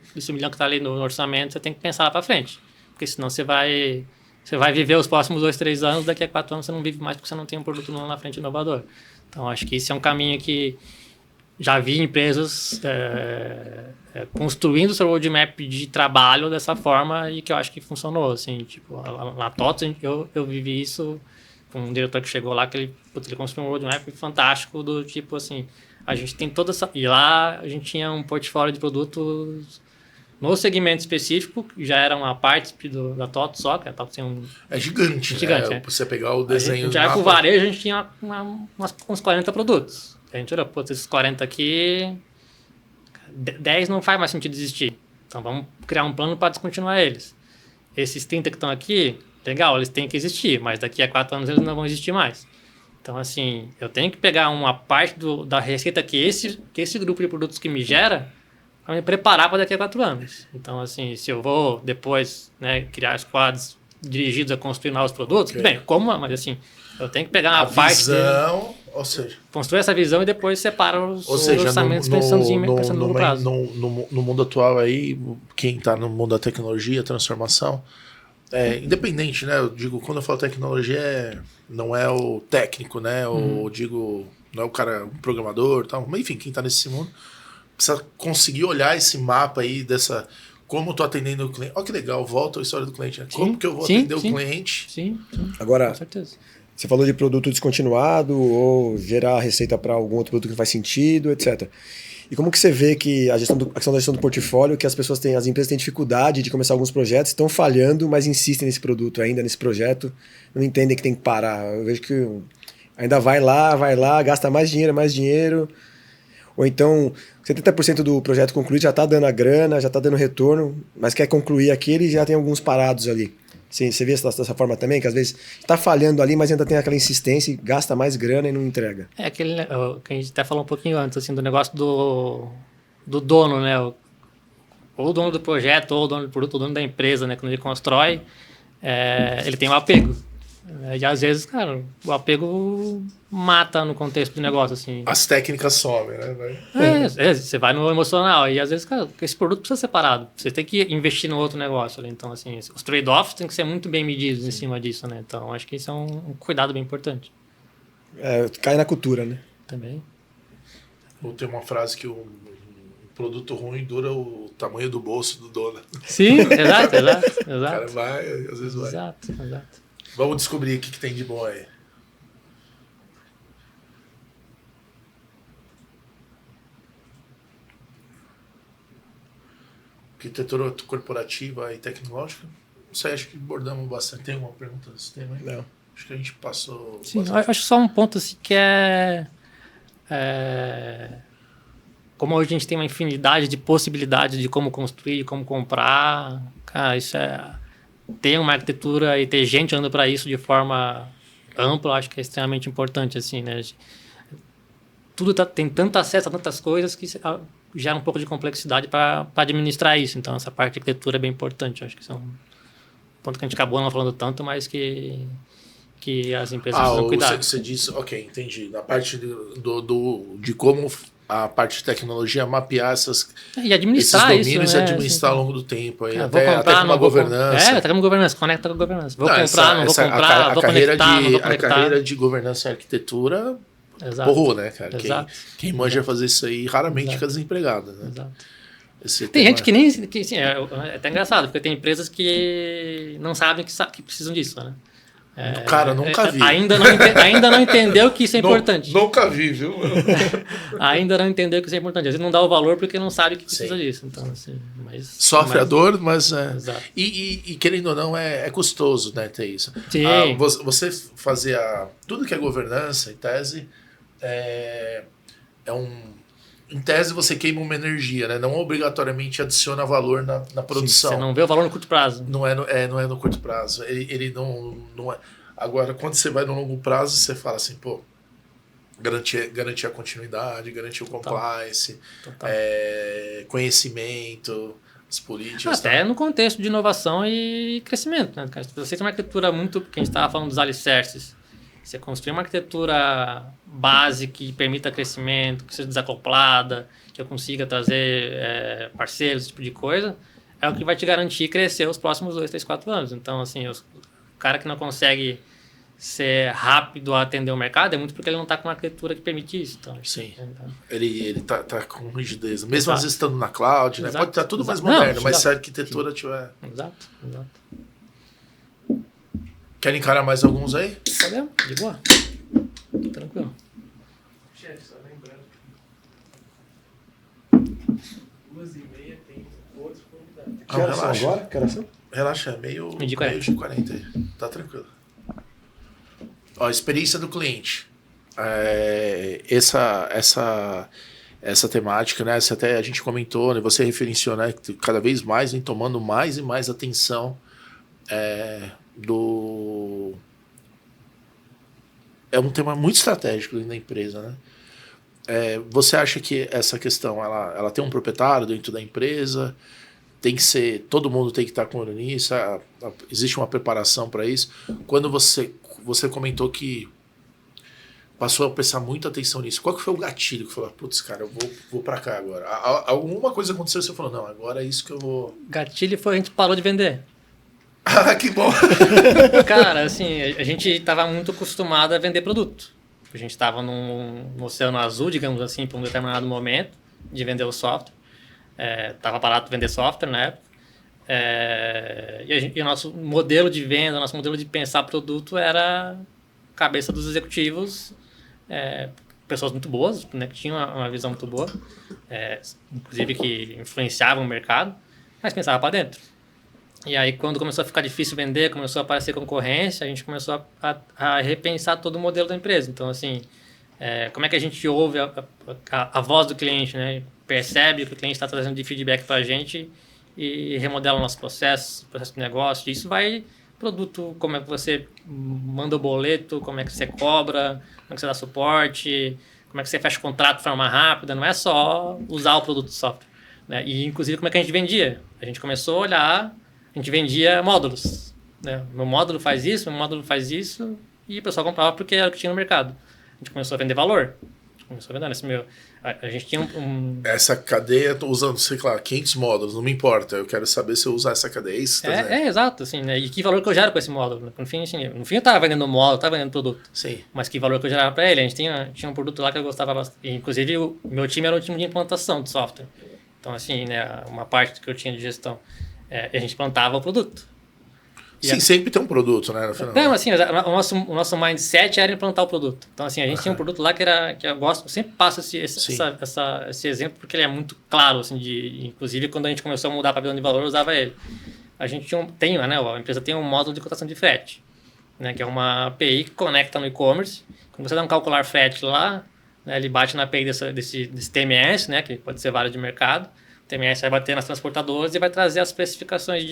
que está ali no orçamento, você tem que pensar lá para frente. Porque senão você vai viver os próximos 2, 3 anos, daqui a 4 anos você não vive mais porque você não tem um produto lá na frente inovador. Então, acho que esse é um caminho que já vi empresas construindo seu roadmap de trabalho dessa forma e que eu acho que funcionou. Assim, tipo, na TOTS eu vivi isso com um diretor que chegou lá, que ele construiu um roadmap fantástico do tipo assim, a gente tem toda essa... E lá a gente tinha um portfólio de produtos no segmento específico, que já era uma parte da TOTS só, que a TOTS tem um... É gigante, Gigante, né? né? Você pegar o desenho... A gente já com o varejo, a gente tinha uns 40 produtos. A gente olhou, pô, esses 40 aqui, 10 não faz mais sentido existir. Então vamos criar um plano para descontinuar eles. Esses 30 que estão aqui, legal, eles têm que existir, mas daqui a 4 anos eles não vão existir mais. Então, assim, eu tenho que pegar uma parte da receita que esse grupo de produtos que me gera para me preparar para daqui a 4 anos. Então, assim, se eu vou depois, né, criar squads dirigidos a construir novos produtos, Okay. Bem, mas assim, eu tenho que pegar uma A parte... visão, ou seja... Construir essa visão e depois separa os Ou seja, orçamentos pensando no longo prazo. no mundo atual aí, quem está no mundo da tecnologia, transformação, independente, né? Eu digo, quando eu falo tecnologia, não é o técnico, né? Eu digo, não é o cara, um programador, tal. Mas enfim, quem está nesse mundo precisa conseguir olhar esse mapa aí dessa... Como eu tô atendendo o cliente. Olha que legal, volta à história do cliente, né? Como que eu vou atender o cliente? Sim, Agora, com certeza. você falou de produto descontinuado ou gerar receita para algum outro produto que não faz sentido, etc. E como que você vê que a questão da gestão do portfólio, que as empresas têm dificuldade de começar alguns projetos, estão falhando, mas insistem nesse produto ainda, nesse projeto, não entendem que tem que parar. Eu vejo que ainda vai lá, gasta mais dinheiro, ou então 70% do projeto concluído já está dando a grana, já está dando retorno, mas quer concluir aquele e já tem alguns parados ali. Você vê dessa forma também, que às vezes está falhando ali, mas ainda tem aquela insistência, gasta mais grana e não entrega. É aquele que a gente até falou um pouquinho antes, assim, do negócio do dono, né? Ou o dono do projeto, ou o dono do produto, ou o dono da empresa, né? Quando ele constrói, ele tem um apego. E às vezes, cara, o apego mata no contexto do negócio, assim. As técnicas somem, né? Você vai no emocional e às vezes, cara, esse produto precisa ser separado. Você tem que investir no outro negócio ali. Então, assim, os trade-offs têm que ser muito bem medidos em cima disso, né? Então, acho que isso é um cuidado bem importante. Cai na cultura, né? Também. Ou tem uma frase que o produto ruim dura o tamanho do bolso do dono. Sim, exato. O cara vai, às vezes vai. Exato. Vamos descobrir o que tem de bom aí. Arquitetura corporativa e tecnológica. Isso aí acho que abordamos bastante. Tem alguma pergunta desse tema aí? Não. Acho que a gente passou. Sim, eu acho só um ponto assim que como hoje a gente tem uma infinidade de possibilidades de como construir, de como comprar, cara, isso ter uma arquitetura e ter gente andando para isso de forma ampla, acho que é extremamente importante, assim, né? Tem tanto acesso a tantas coisas que gera um pouco de complexidade para administrar isso. Então, essa parte de arquitetura é bem importante. Acho que isso é um ponto que a gente acabou não falando tanto, mas que as empresas precisam cuidar. Você disse, ok, entendi. Na parte de como a parte de tecnologia mapear e administrar esses domínios isso, e administrar ao longo do tempo. Aí, até com uma governança. Até com governança, conecta com a governança. Vou comprar, não vou comprar, vou conectar, não vou conectar. A carreira de governança e arquitetura, porra, né, cara? Quem manja fazer isso aí raramente fica desempregado, né? Exato. Tem gente que nem... Assim, é até engraçado, porque tem empresas que não sabem que precisam disso, né? Cara, nunca vi. Ainda não entendeu que isso é importante. Nunca vi, viu? Ainda não entendeu que isso é importante. Às vezes não dá o valor porque não sabe que precisa disso. Então, assim, sofre a dor, mas... Exato. E querendo ou não, é custoso, né, ter isso. Sim. Você fazer tudo que é governança, em tese, em tese você queima uma energia, né? Não obrigatoriamente adiciona valor na produção. Sim, você não vê o valor no curto prazo. Não é no curto prazo. Ele não é. Agora, quando você vai no longo prazo, você fala assim, pô, garantir a continuidade, garantir o compliance, conhecimento, as políticas. Até no contexto de inovação e crescimento, né? Se você tem uma arquitetura muito... que a gente estava falando dos alicerces. Você construir uma arquitetura base que permita crescimento, que seja desacoplada, que eu consiga trazer parceiros, esse tipo de coisa, é o que vai te garantir crescer os próximos 2, 3, 4 anos. Então, assim, o cara que não consegue ser rápido a atender o mercado é muito porque ele não está com uma arquitetura que permite isso. Então, sim. Ele tá com rigidez. Mesmo às vezes estando na cloud, né? Pode estar tudo mais moderno, mas se a arquitetura tiver... Exato. Quer encarar mais alguns aí? Podemos, de boa. Tranquilo. Chefe, só lembrando. 2h30 tem outros convidados. Que horas são agora? Que horas são? Relaxa, meio de 40 aí. Tá tranquilo. Ó, experiência do cliente. Essa temática, né? Você até a gente comentou, né? Você referenciou, né? Que cada vez mais vem tomando mais e mais atenção é um tema muito estratégico dentro da empresa, né? Você acha que essa questão ela tem um proprietário dentro da empresa? Tem que ser, todo mundo tem que estar com olho nisso? Existe uma preparação para isso? Quando você comentou que passou a prestar muita atenção nisso, qual que foi o gatilho que falou, putz, cara, eu vou para cá agora? Alguma coisa aconteceu e você falou, não, agora é isso que eu vou... Gatilho foi a gente parou de vender. Ah, que bom! Cara, assim, a gente estava muito acostumado a vender produto. A gente estava no oceano azul, digamos assim, por um determinado momento, de vender o software. Estava barato vender software na época. E o nosso modelo de venda, nosso modelo de pensar produto era cabeça dos executivos pessoas muito boas, né, que tinham uma visão muito boa, inclusive que influenciavam o mercado, mas pensava para dentro. E aí, quando começou a ficar difícil vender, começou a aparecer concorrência, a gente começou a repensar todo o modelo da empresa. Então, assim, como é que a gente ouve a voz do cliente, né? Percebe o que o cliente está trazendo de feedback para a gente e remodela o nosso processo de negócio. Isso vai produto, como é que você manda o boleto, como é que você cobra, como é que você dá suporte, como é que você fecha o contrato de forma rápida. Não é só usar o produto de software, né? E, inclusive, como é que a gente vendia. A gente começou a olhar, a gente vendia módulos, né? Meu módulo faz isso, meu módulo faz isso, e o pessoal comprava porque era o que tinha no mercado. A gente começou a vender valor. Começou a vender, a gente tinha Essa cadeia, tô usando, sei lá, 500 módulos, não me importa. Eu quero saber se eu usar essa cadeia. É isso que tá dizendo. Exato, assim, né? E que valor que eu gero com esse módulo. No fim, assim, eu estava vendendo módulo, estava vendendo produto. Sim. Mas que valor que eu gerava para ele. A gente tinha um produto lá que eu gostava bastante. Inclusive, o meu time era um time de implantação de software. Então, assim, né, uma parte que eu tinha de gestão, a gente plantava o produto. Sim, sempre tem um produto, né? No final. Então, assim, o nosso mindset era implantar o produto. Então, assim, a gente tinha um produto lá que eu gosto, eu sempre passo esse exemplo porque ele é muito claro, assim, inclusive quando a gente começou a mudar para a de valor, eu usava ele. A gente a empresa tem um módulo de cotação de frete, né, que é uma API que conecta no e-commerce. Quando você dá um calcular frete lá, né, ele bate na API desse TMS, né, que pode ser vários de mercado. O TMS vai bater nas transportadoras e vai trazer as especificações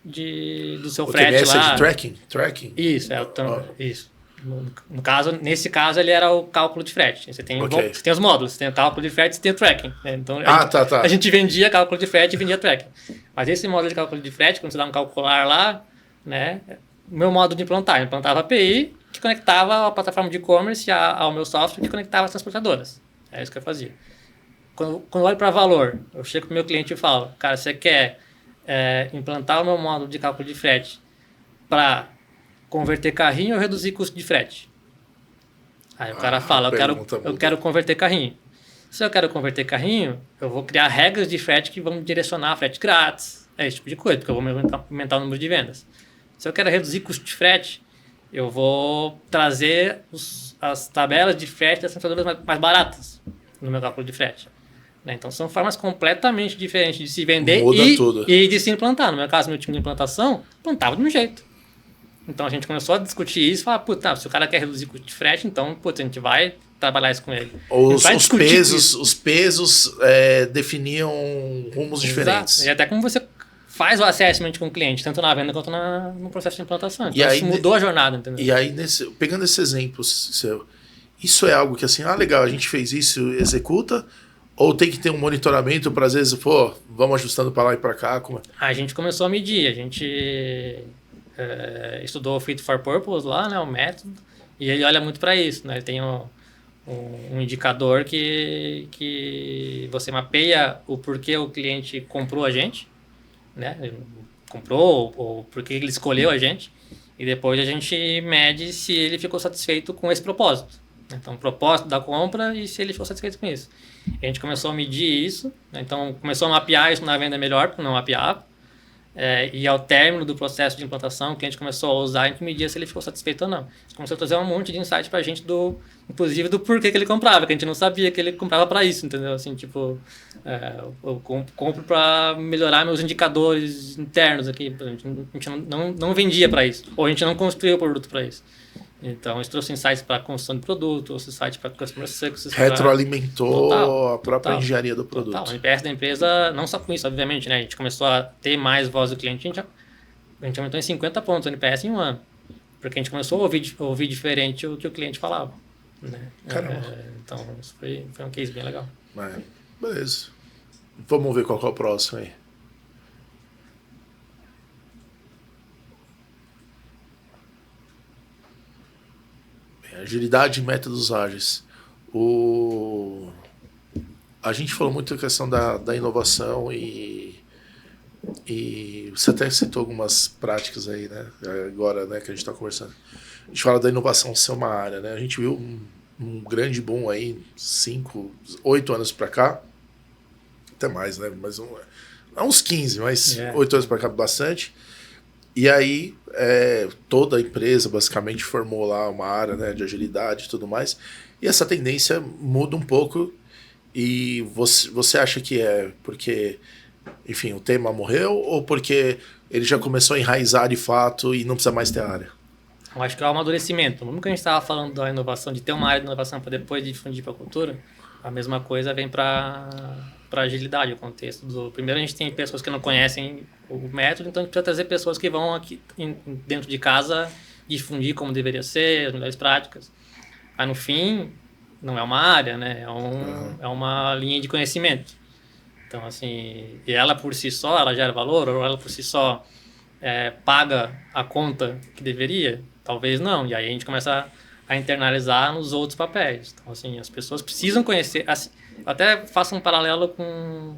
do seu frete TMS lá. É de tracking? Isso, isso. Nesse caso, ele era o cálculo de frete. Você tem os módulos, você tem o cálculo de frete e você tem o tracking, né? Então, a gente vendia cálculo de frete e vendia tracking. Mas esse módulo de cálculo de frete, quando você dá um calcular lá, né, o meu modo de implantar, eu implantava a API que conectava a plataforma de e-commerce ao meu software que conectava as transportadoras. É isso que eu fazia. Quando eu olho para valor, eu chego para o meu cliente e falo, cara, você quer implantar o meu módulo de cálculo de frete para converter carrinho ou reduzir custo de frete? Aí o cara fala, eu quero converter carrinho. Se eu quero converter carrinho, eu vou criar regras de frete que vão direcionar a frete grátis, esse tipo de coisa, porque eu vou aumentar o número de vendas. Se eu quero reduzir custo de frete, eu vou trazer as tabelas de frete das transportadoras mais baratas no meu cálculo de frete. Então, são formas completamente diferentes de se vender e de se implantar. No meu caso, meu time de implantação plantava de um jeito. Então, a gente começou a discutir isso e falar, se o cara quer reduzir o custo de frete, então, a gente vai trabalhar isso com ele. Os pesos definiam rumos diferentes. E até como você faz o assessment com o cliente, tanto na venda quanto no processo de implantação. Então, aí, isso mudou a jornada, entendeu? E aí, pegando esse exemplo seu, isso é algo que assim, legal, a gente fez isso, executa... Ou tem que ter um monitoramento para, às vezes, vamos ajustando para lá e para cá? Como... A gente começou a medir. A gente estudou o Fit for Purpose lá, né, o método, e ele olha muito para isso. Né? Ele tem um indicador que você mapeia o porquê o cliente comprou a gente, né? Ele comprou ou porquê ele escolheu a gente, e depois a gente mede se ele ficou satisfeito com esse propósito. Então, o propósito da compra e se ele ficou satisfeito com isso. A gente começou a medir isso, né? Então começou a mapear isso na venda melhor, porque não mapeava. E ao término do processo de implantação, o cliente começou a usar, a gente media se ele ficou satisfeito ou não. Começou a trazer um monte de insight pra gente, inclusive do porquê que ele comprava, que a gente não sabia que ele comprava para isso, entendeu? Assim, tipo, eu compro para melhorar meus indicadores internos aqui. A gente não vendia para isso, ou a gente não construiu o produto para isso. Então, isso trouxe insights para construção de produto, trouxe insights para customer success. Retroalimentou a própria engenharia do produto. Total. O NPS da empresa, não só com isso, obviamente, né? A gente começou a ter mais voz do cliente, a gente aumentou em 50 pontos o NPS em um ano. Porque a gente começou a ouvir diferente o que o cliente falava. Né? Então, isso foi um case bem legal. Beleza. Vamos ver qual que é o próximo aí. Agilidade e métodos ágeis. A gente falou muito da questão da inovação e você até citou algumas práticas aí, né? Agora, né, que a gente está conversando. A gente fala da inovação ser uma área, né? A gente viu um grande boom aí, 8 anos para cá, até mais, né? Mas uns 15, mas 8 anos para cá bastante. E aí, toda a empresa basicamente formou lá uma área, né, de agilidade e tudo mais. E essa tendência muda um pouco e você acha que é porque, enfim, o tema morreu ou porque ele já começou a enraizar de fato e não precisa mais ter área? Eu acho que é o amadurecimento. Como que a gente estava falando da inovação, de ter uma área de inovação para depois difundir para a cultura, a mesma coisa vem para agilidade, o contexto. Primeiro, a gente tem pessoas que não conhecem o método, então a gente precisa trazer pessoas que vão aqui dentro de casa difundir como deveria ser, as melhores práticas. Aí, no fim, não é uma área, né? É uma linha de conhecimento. Então, assim, e ela por si só, ela gera valor, ou ela por si só paga a conta que deveria? Talvez não. E aí a gente começa a internalizar nos outros papéis. Então, assim, as pessoas precisam conhecer. Assim, eu até faço um paralelo com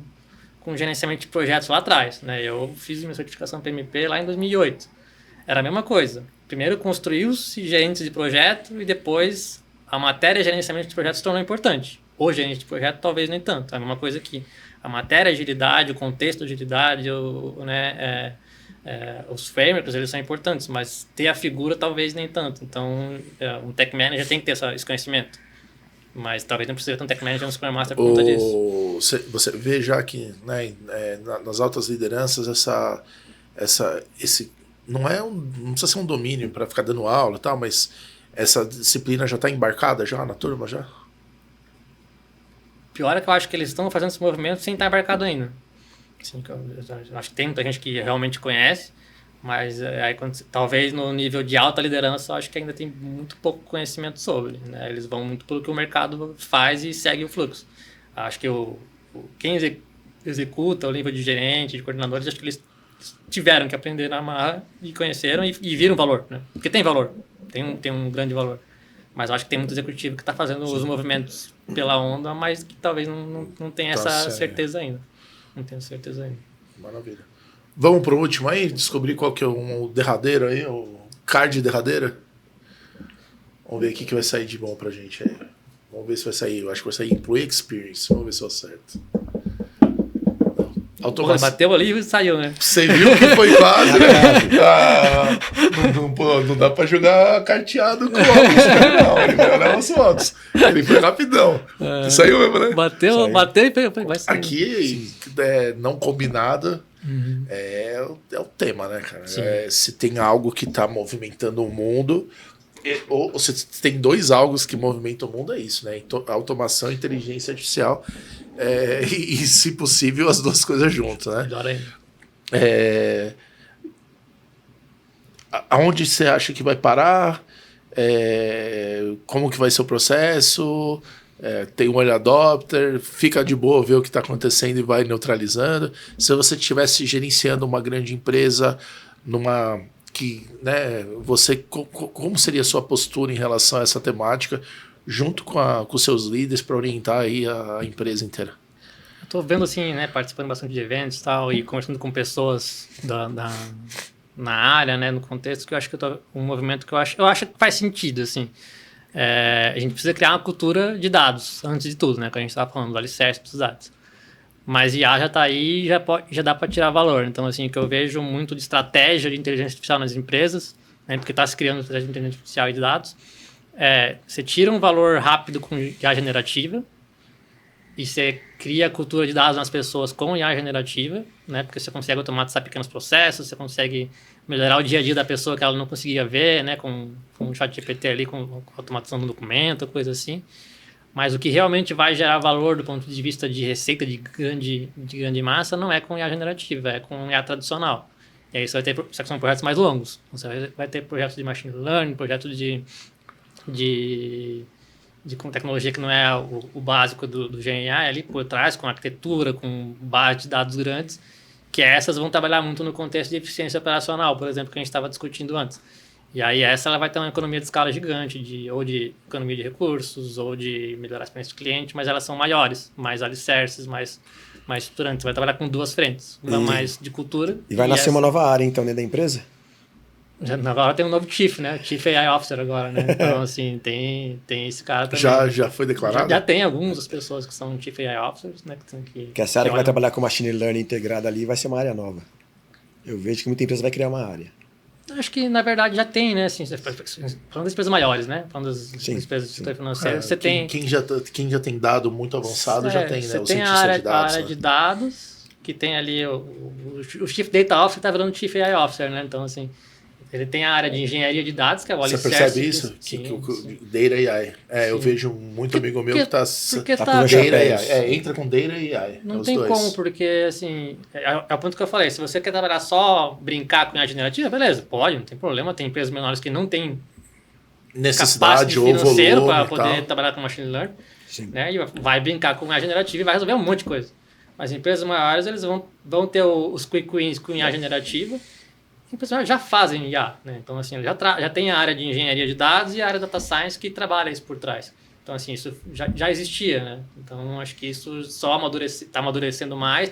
gerenciamento de projetos lá atrás, né? Eu fiz minha certificação PMP lá em 2008. Era a mesma coisa. Primeiro construiu-se gerentes de projeto e depois a matéria de gerenciamento de projetos se tornou importante. O gerente de projeto talvez nem tanto. É a mesma coisa aqui. A matéria agilidade, o contexto de agilidade, os frameworks, eles são importantes, mas ter a figura talvez nem tanto. Então, um tech manager tem que ter esse conhecimento. Mas talvez não precise ter um tech manager ou um Scrum Master por conta disso. Você vê já que, né, nas altas lideranças esse não precisa ser um domínio para ficar dando aula e tal, mas essa disciplina já está embarcada já na turma já? Pior é que eu acho que eles estão fazendo esse movimento sem estar embarcado ainda. Assim, eu acho que tem muita gente que realmente conhece, mas aí talvez no nível de alta liderança eu acho que ainda tem muito pouco conhecimento sobre, né? Eles vão muito pelo que o mercado faz e segue o fluxo. Acho que quem executa o nível de gerente, de coordenadores, acho que eles tiveram que aprender na marra e conheceram e viram valor, né? Porque tem valor, tem um grande valor. Mas eu acho que tem muito executivo que está fazendo os movimentos pela onda, mas que talvez não tenha essa certeza ainda. Não tenho certeza ainda. Maravilha. Vamos para o último aí? Descobrir qual que é o derradeiro aí, o card derradeiro? Vamos ver o que vai sair de bom pra gente aí. Vamos ver se vai sair. Eu acho que vai sair Employee Experience. Vamos ver se eu acerto. Automação. Bateu ali e saiu, né? Você viu que foi quase, né? Não dá pra jogar carteado com o óculos, não. Ele vai olhar os óculos. Ele foi rapidão. Saiu mesmo, né? Bateu e vai sair. Aqui, não combinado, é o tema, né, cara? Se tem algo que tá movimentando o mundo, ou se tem dois algos que movimentam o mundo, é isso, né? Automação e inteligência artificial. E, se possível, as duas coisas juntas, né? Melhor ainda. Aonde você acha que vai parar? Como que vai ser o processo? Tem um early adopter? Fica de boa ver o que está acontecendo e vai neutralizando. Se você estivesse gerenciando uma grande empresa, como seria a sua postura em relação a essa temática, junto com os seus líderes para orientar aí a empresa inteira? Estou vendo assim, né, participando bastante de eventos e tal, e conversando com pessoas na área, né, no contexto, que eu acho que um movimento que eu acho que faz sentido, assim. A gente precisa criar uma cultura de dados, antes de tudo, né, que a gente estava falando, do alicerce dos dados. Mas IA já está aí e já dá para tirar valor. Então, assim, o que eu vejo muito de estratégia de inteligência artificial nas empresas, né, porque está se criando estratégia de inteligência artificial e de dados, você tira um valor rápido com IA generativa e você cria a cultura de dados nas pessoas com IA generativa, né? Porque você consegue automatizar pequenos processos, você consegue melhorar o dia a dia da pessoa que ela não conseguia ver, né? Com o ChatGPT ali, com automatização do documento, coisa assim. Mas o que realmente vai gerar valor do ponto de vista de receita de grande massa não é com IA generativa, é com IA tradicional. E aí você vai ter, só que são projetos mais longos. Você vai ter projetos de machine learning, projetos com tecnologia que não é o básico do GNA, ali por trás, com arquitetura, com base de dados grandes, que essas vão trabalhar muito no contexto de eficiência operacional, por exemplo, que a gente estava discutindo antes. E aí ela vai ter uma economia de escala gigante, ou de economia de recursos, ou de melhorar a experiência do cliente, mas elas são maiores, mais alicerces, mais estruturantes. Vai trabalhar com duas frentes, uma mais de cultura. E vai nascer uma nova área, então, dentro da empresa? Agora tem um novo Chief, né? Chief AI Officer agora, né? Então, assim, tem esse cara também. Já foi declarado? Já tem algumas pessoas que são Chief AI Officers, né? Que essa área que vai trabalhar com Machine Learning integrada ali vai ser uma área nova. Eu vejo que muita empresa vai criar uma área. Acho que, na verdade, já tem, né? Assim, falando das empresas maiores, né? Falando das empresas de setor financeiro, você tem... Quem já tem dado muito avançado já tem, né? Você O tem cientista de a dados. área Né? de dados, que tem ali o Chief Data Officer está virando Chief AI Officer, né? Então, assim, ele tem a área de engenharia de dados, que é o Você alicerce. percebe isso? Sim, Que Data AI. Eu vejo muito amigo meu que tá porque tá tá com Data chapéus. AI. Entra com Data AI. não os tem dois. como, porque, assim, é o ponto que eu falei, se você quer trabalhar só brincar com IA generativa, beleza, pode, não tem problema, tem empresas menores que não têm Necessidade capacidade ou financeiro volume para e poder tal. trabalhar com machine learning, Sim. né? E vai brincar com IA generativa e vai resolver um monte de coisa. Mas empresas maiores, eles vão ter os quick wins com IA generativa. E empresas maiores já fazem IA, né? Então, assim, já tem a área de engenharia de dados e a área de data science que trabalha isso por trás. Então, assim, isso já existia, né? Então, acho que isso só está amadurecendo mais,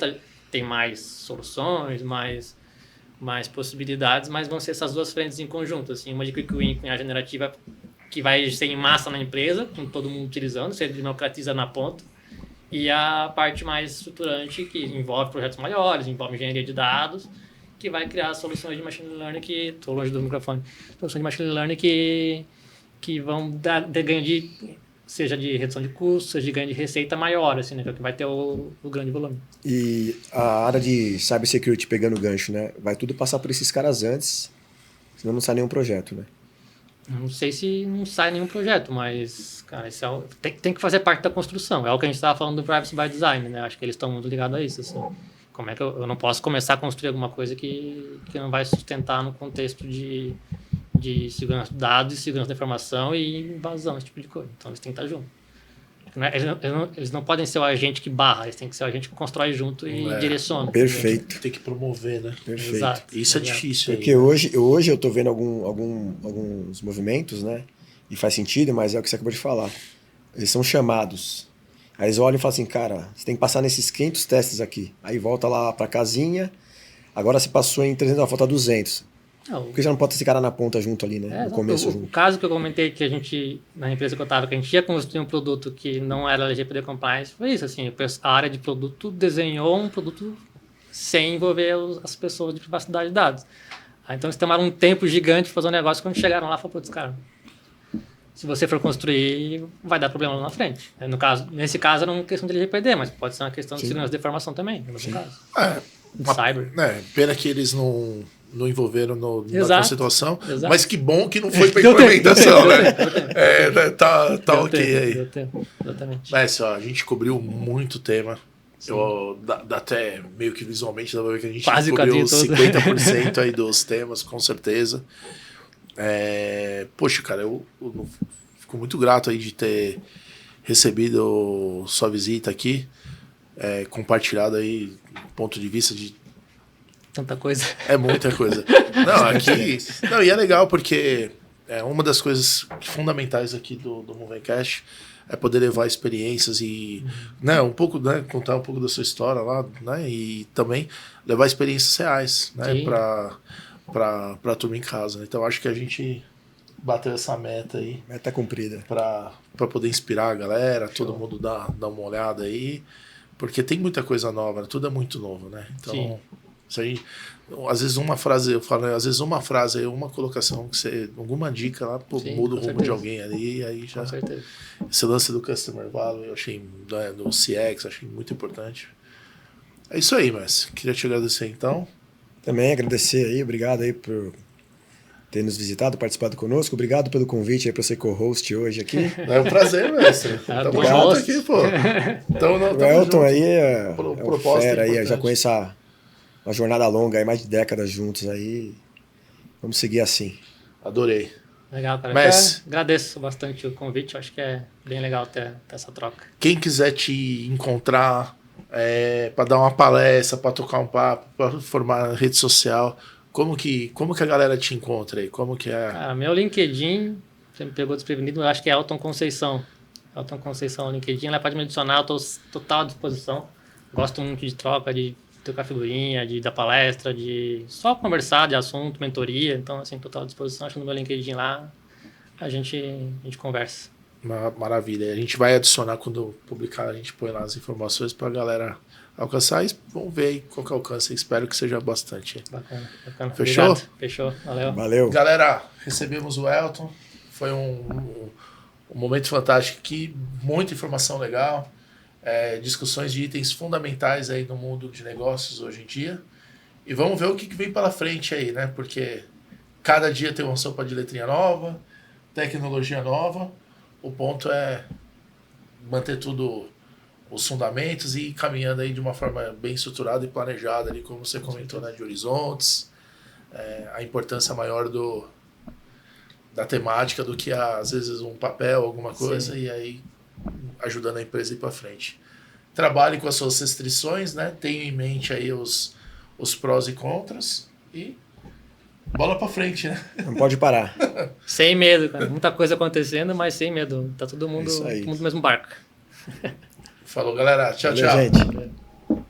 tem mais soluções, mais possibilidades, mas vão ser essas duas frentes em conjunto, assim, uma de quick win com IA generativa que vai ser em massa na empresa, com todo mundo utilizando, você democratiza na ponta, e a parte mais estruturante que envolve projetos maiores, envolve engenharia de dados, que vai criar soluções de machine learning que... Estou longe do microfone. Soluções de machine learning que vão dar ganho seja de redução de custos, seja de ganho de receita maior, assim, né? Que vai ter o grande volume. E a área de cybersecurity pegando o gancho, né? Vai tudo passar por esses caras antes, senão não sai nenhum projeto, né? Não sei se não sai nenhum projeto, mas, cara, isso tem que fazer parte da construção. É o que a gente estava falando do Privacy by Design, né? Acho que eles estão muito ligados a isso, assim. Como é que eu não posso começar a construir alguma coisa que não vai sustentar no contexto de segurança de dados e segurança da informação e invasão, esse tipo de coisa. Então, eles têm que estar juntos. Eles não podem ser o agente que barra, eles têm que ser o agente que constrói junto e direciona. Perfeito. Tem que promover, né? Perfeito. Exato. Isso é difícil. Porque hoje eu tô vendo alguns movimentos, né? E faz sentido, mas é o que você acabou de falar. Eles são chamados. Aí eles olham e falam assim, cara, você tem que passar nesses 500 testes aqui. Aí volta lá pra casinha, agora você passou em 300, falta 200. Por que já não pode ter esse cara na ponta junto ali, né? No começo o junto. caso que eu comentei que a gente, na empresa que eu estava, que a gente ia construir um produto que não era LGPD compliance, foi isso, assim, a área de produto desenhou um produto sem envolver as pessoas de privacidade de dados. Aí, então eles tomaram um tempo gigante para fazer um negócio, quando chegaram lá, falaram, putz, cara, se você for construir, vai dar problema lá na frente. Nesse caso era uma questão de LGPD, mas pode ser uma questão de segurança de informação também, no caso. Cyber. Pena que eles não envolveram na Exato. conceituação, Exato. mas que bom que não foi para Deu tempo, implementação, né? deu tempo. Tá ok aí. Deu tempo, exatamente. Mas, a gente cobriu muito tema. Dá até meio que visualmente dá pra ver que a gente Quase cobriu o caminho todo. 50% aí dos temas, com certeza. Poxa, cara, eu fico muito grato aí de ter recebido sua visita aqui, compartilhado aí ponto de vista de Tanta coisa. é muita coisa. Não, e é legal porque uma das coisas fundamentais aqui do Movencast é poder levar experiências e né, contar um pouco da sua história lá, né, e também levar experiências reais, né, para turma em casa. Então acho que a gente bateu essa meta aí. Meta cumprida. Para poder inspirar a galera, todo mundo dar uma olhada aí, porque tem muita coisa nova, né? Tudo é muito novo, né? Então, isso aí, às vezes uma frase, eu falo, às vezes uma frase, uma colocação, alguma dica lá, muda o rumo de alguém ali, aí já. Com certeza. Esse lance do Customer Value, eu achei, né, do CX, achei muito importante. É isso aí, mas queria te agradecer então. Também agradecer aí, obrigado aí por ter nos visitado, participado conosco. Obrigado pelo convite aí para ser co-host hoje aqui. É um prazer, mestre. Tamo junto aqui, pô. O Elton aí é fera aí, importante. já conheço uma jornada longa aí, mais de décadas juntos aí. Vamos seguir assim. Adorei. Legal, cara. Mas Agradeço bastante o convite, acho que é bem legal ter essa troca. Quem quiser te encontrar para dar uma palestra, para tocar um papo, para formar rede social, como que a galera te encontra aí? Como que é? Cara, meu LinkedIn, você me pegou desprevenido, eu acho que é Elton Conceição. Elton Conceição no LinkedIn, lá pode me adicionar, eu estou total à disposição. Gosto muito de troca, de trocar figurinha, de dar palestra, de só conversar de assunto, mentoria. Então, assim, total à disposição. Acho que no meu LinkedIn lá a gente conversa. Maravilha. A gente vai adicionar quando publicar, a gente põe lá as informações para a galera alcançar e vamos ver aí qual que é o alcance. Espero que seja bastante. Bacana, bacana. Fechou? Obrigado. Fechou, valeu. Valeu. Galera, recebemos o Elton. Foi um momento fantástico aqui. Muita informação legal. Discussões de itens fundamentais aí no mundo de negócios hoje em dia. E vamos ver o que vem pela frente aí, né? Porque cada dia tem uma sopa de letrinha nova, tecnologia nova. O ponto é manter tudo, os fundamentos e ir caminhando aí de uma forma bem estruturada e planejada ali, como você comentou, né? De horizontes, a importância maior da temática do que às vezes um papel, alguma coisa, Sim. E aí ajudando a empresa a ir para frente. Trabalhe com as suas restrições, né? Tenha em mente aí os prós e contras e bola para frente, né? Não pode parar. Sem medo, cara. Muita coisa acontecendo, mas sem medo. Tá todo mundo Isso aí. no mesmo barco. Falou, galera. Tchau, Valeu, tchau. gente.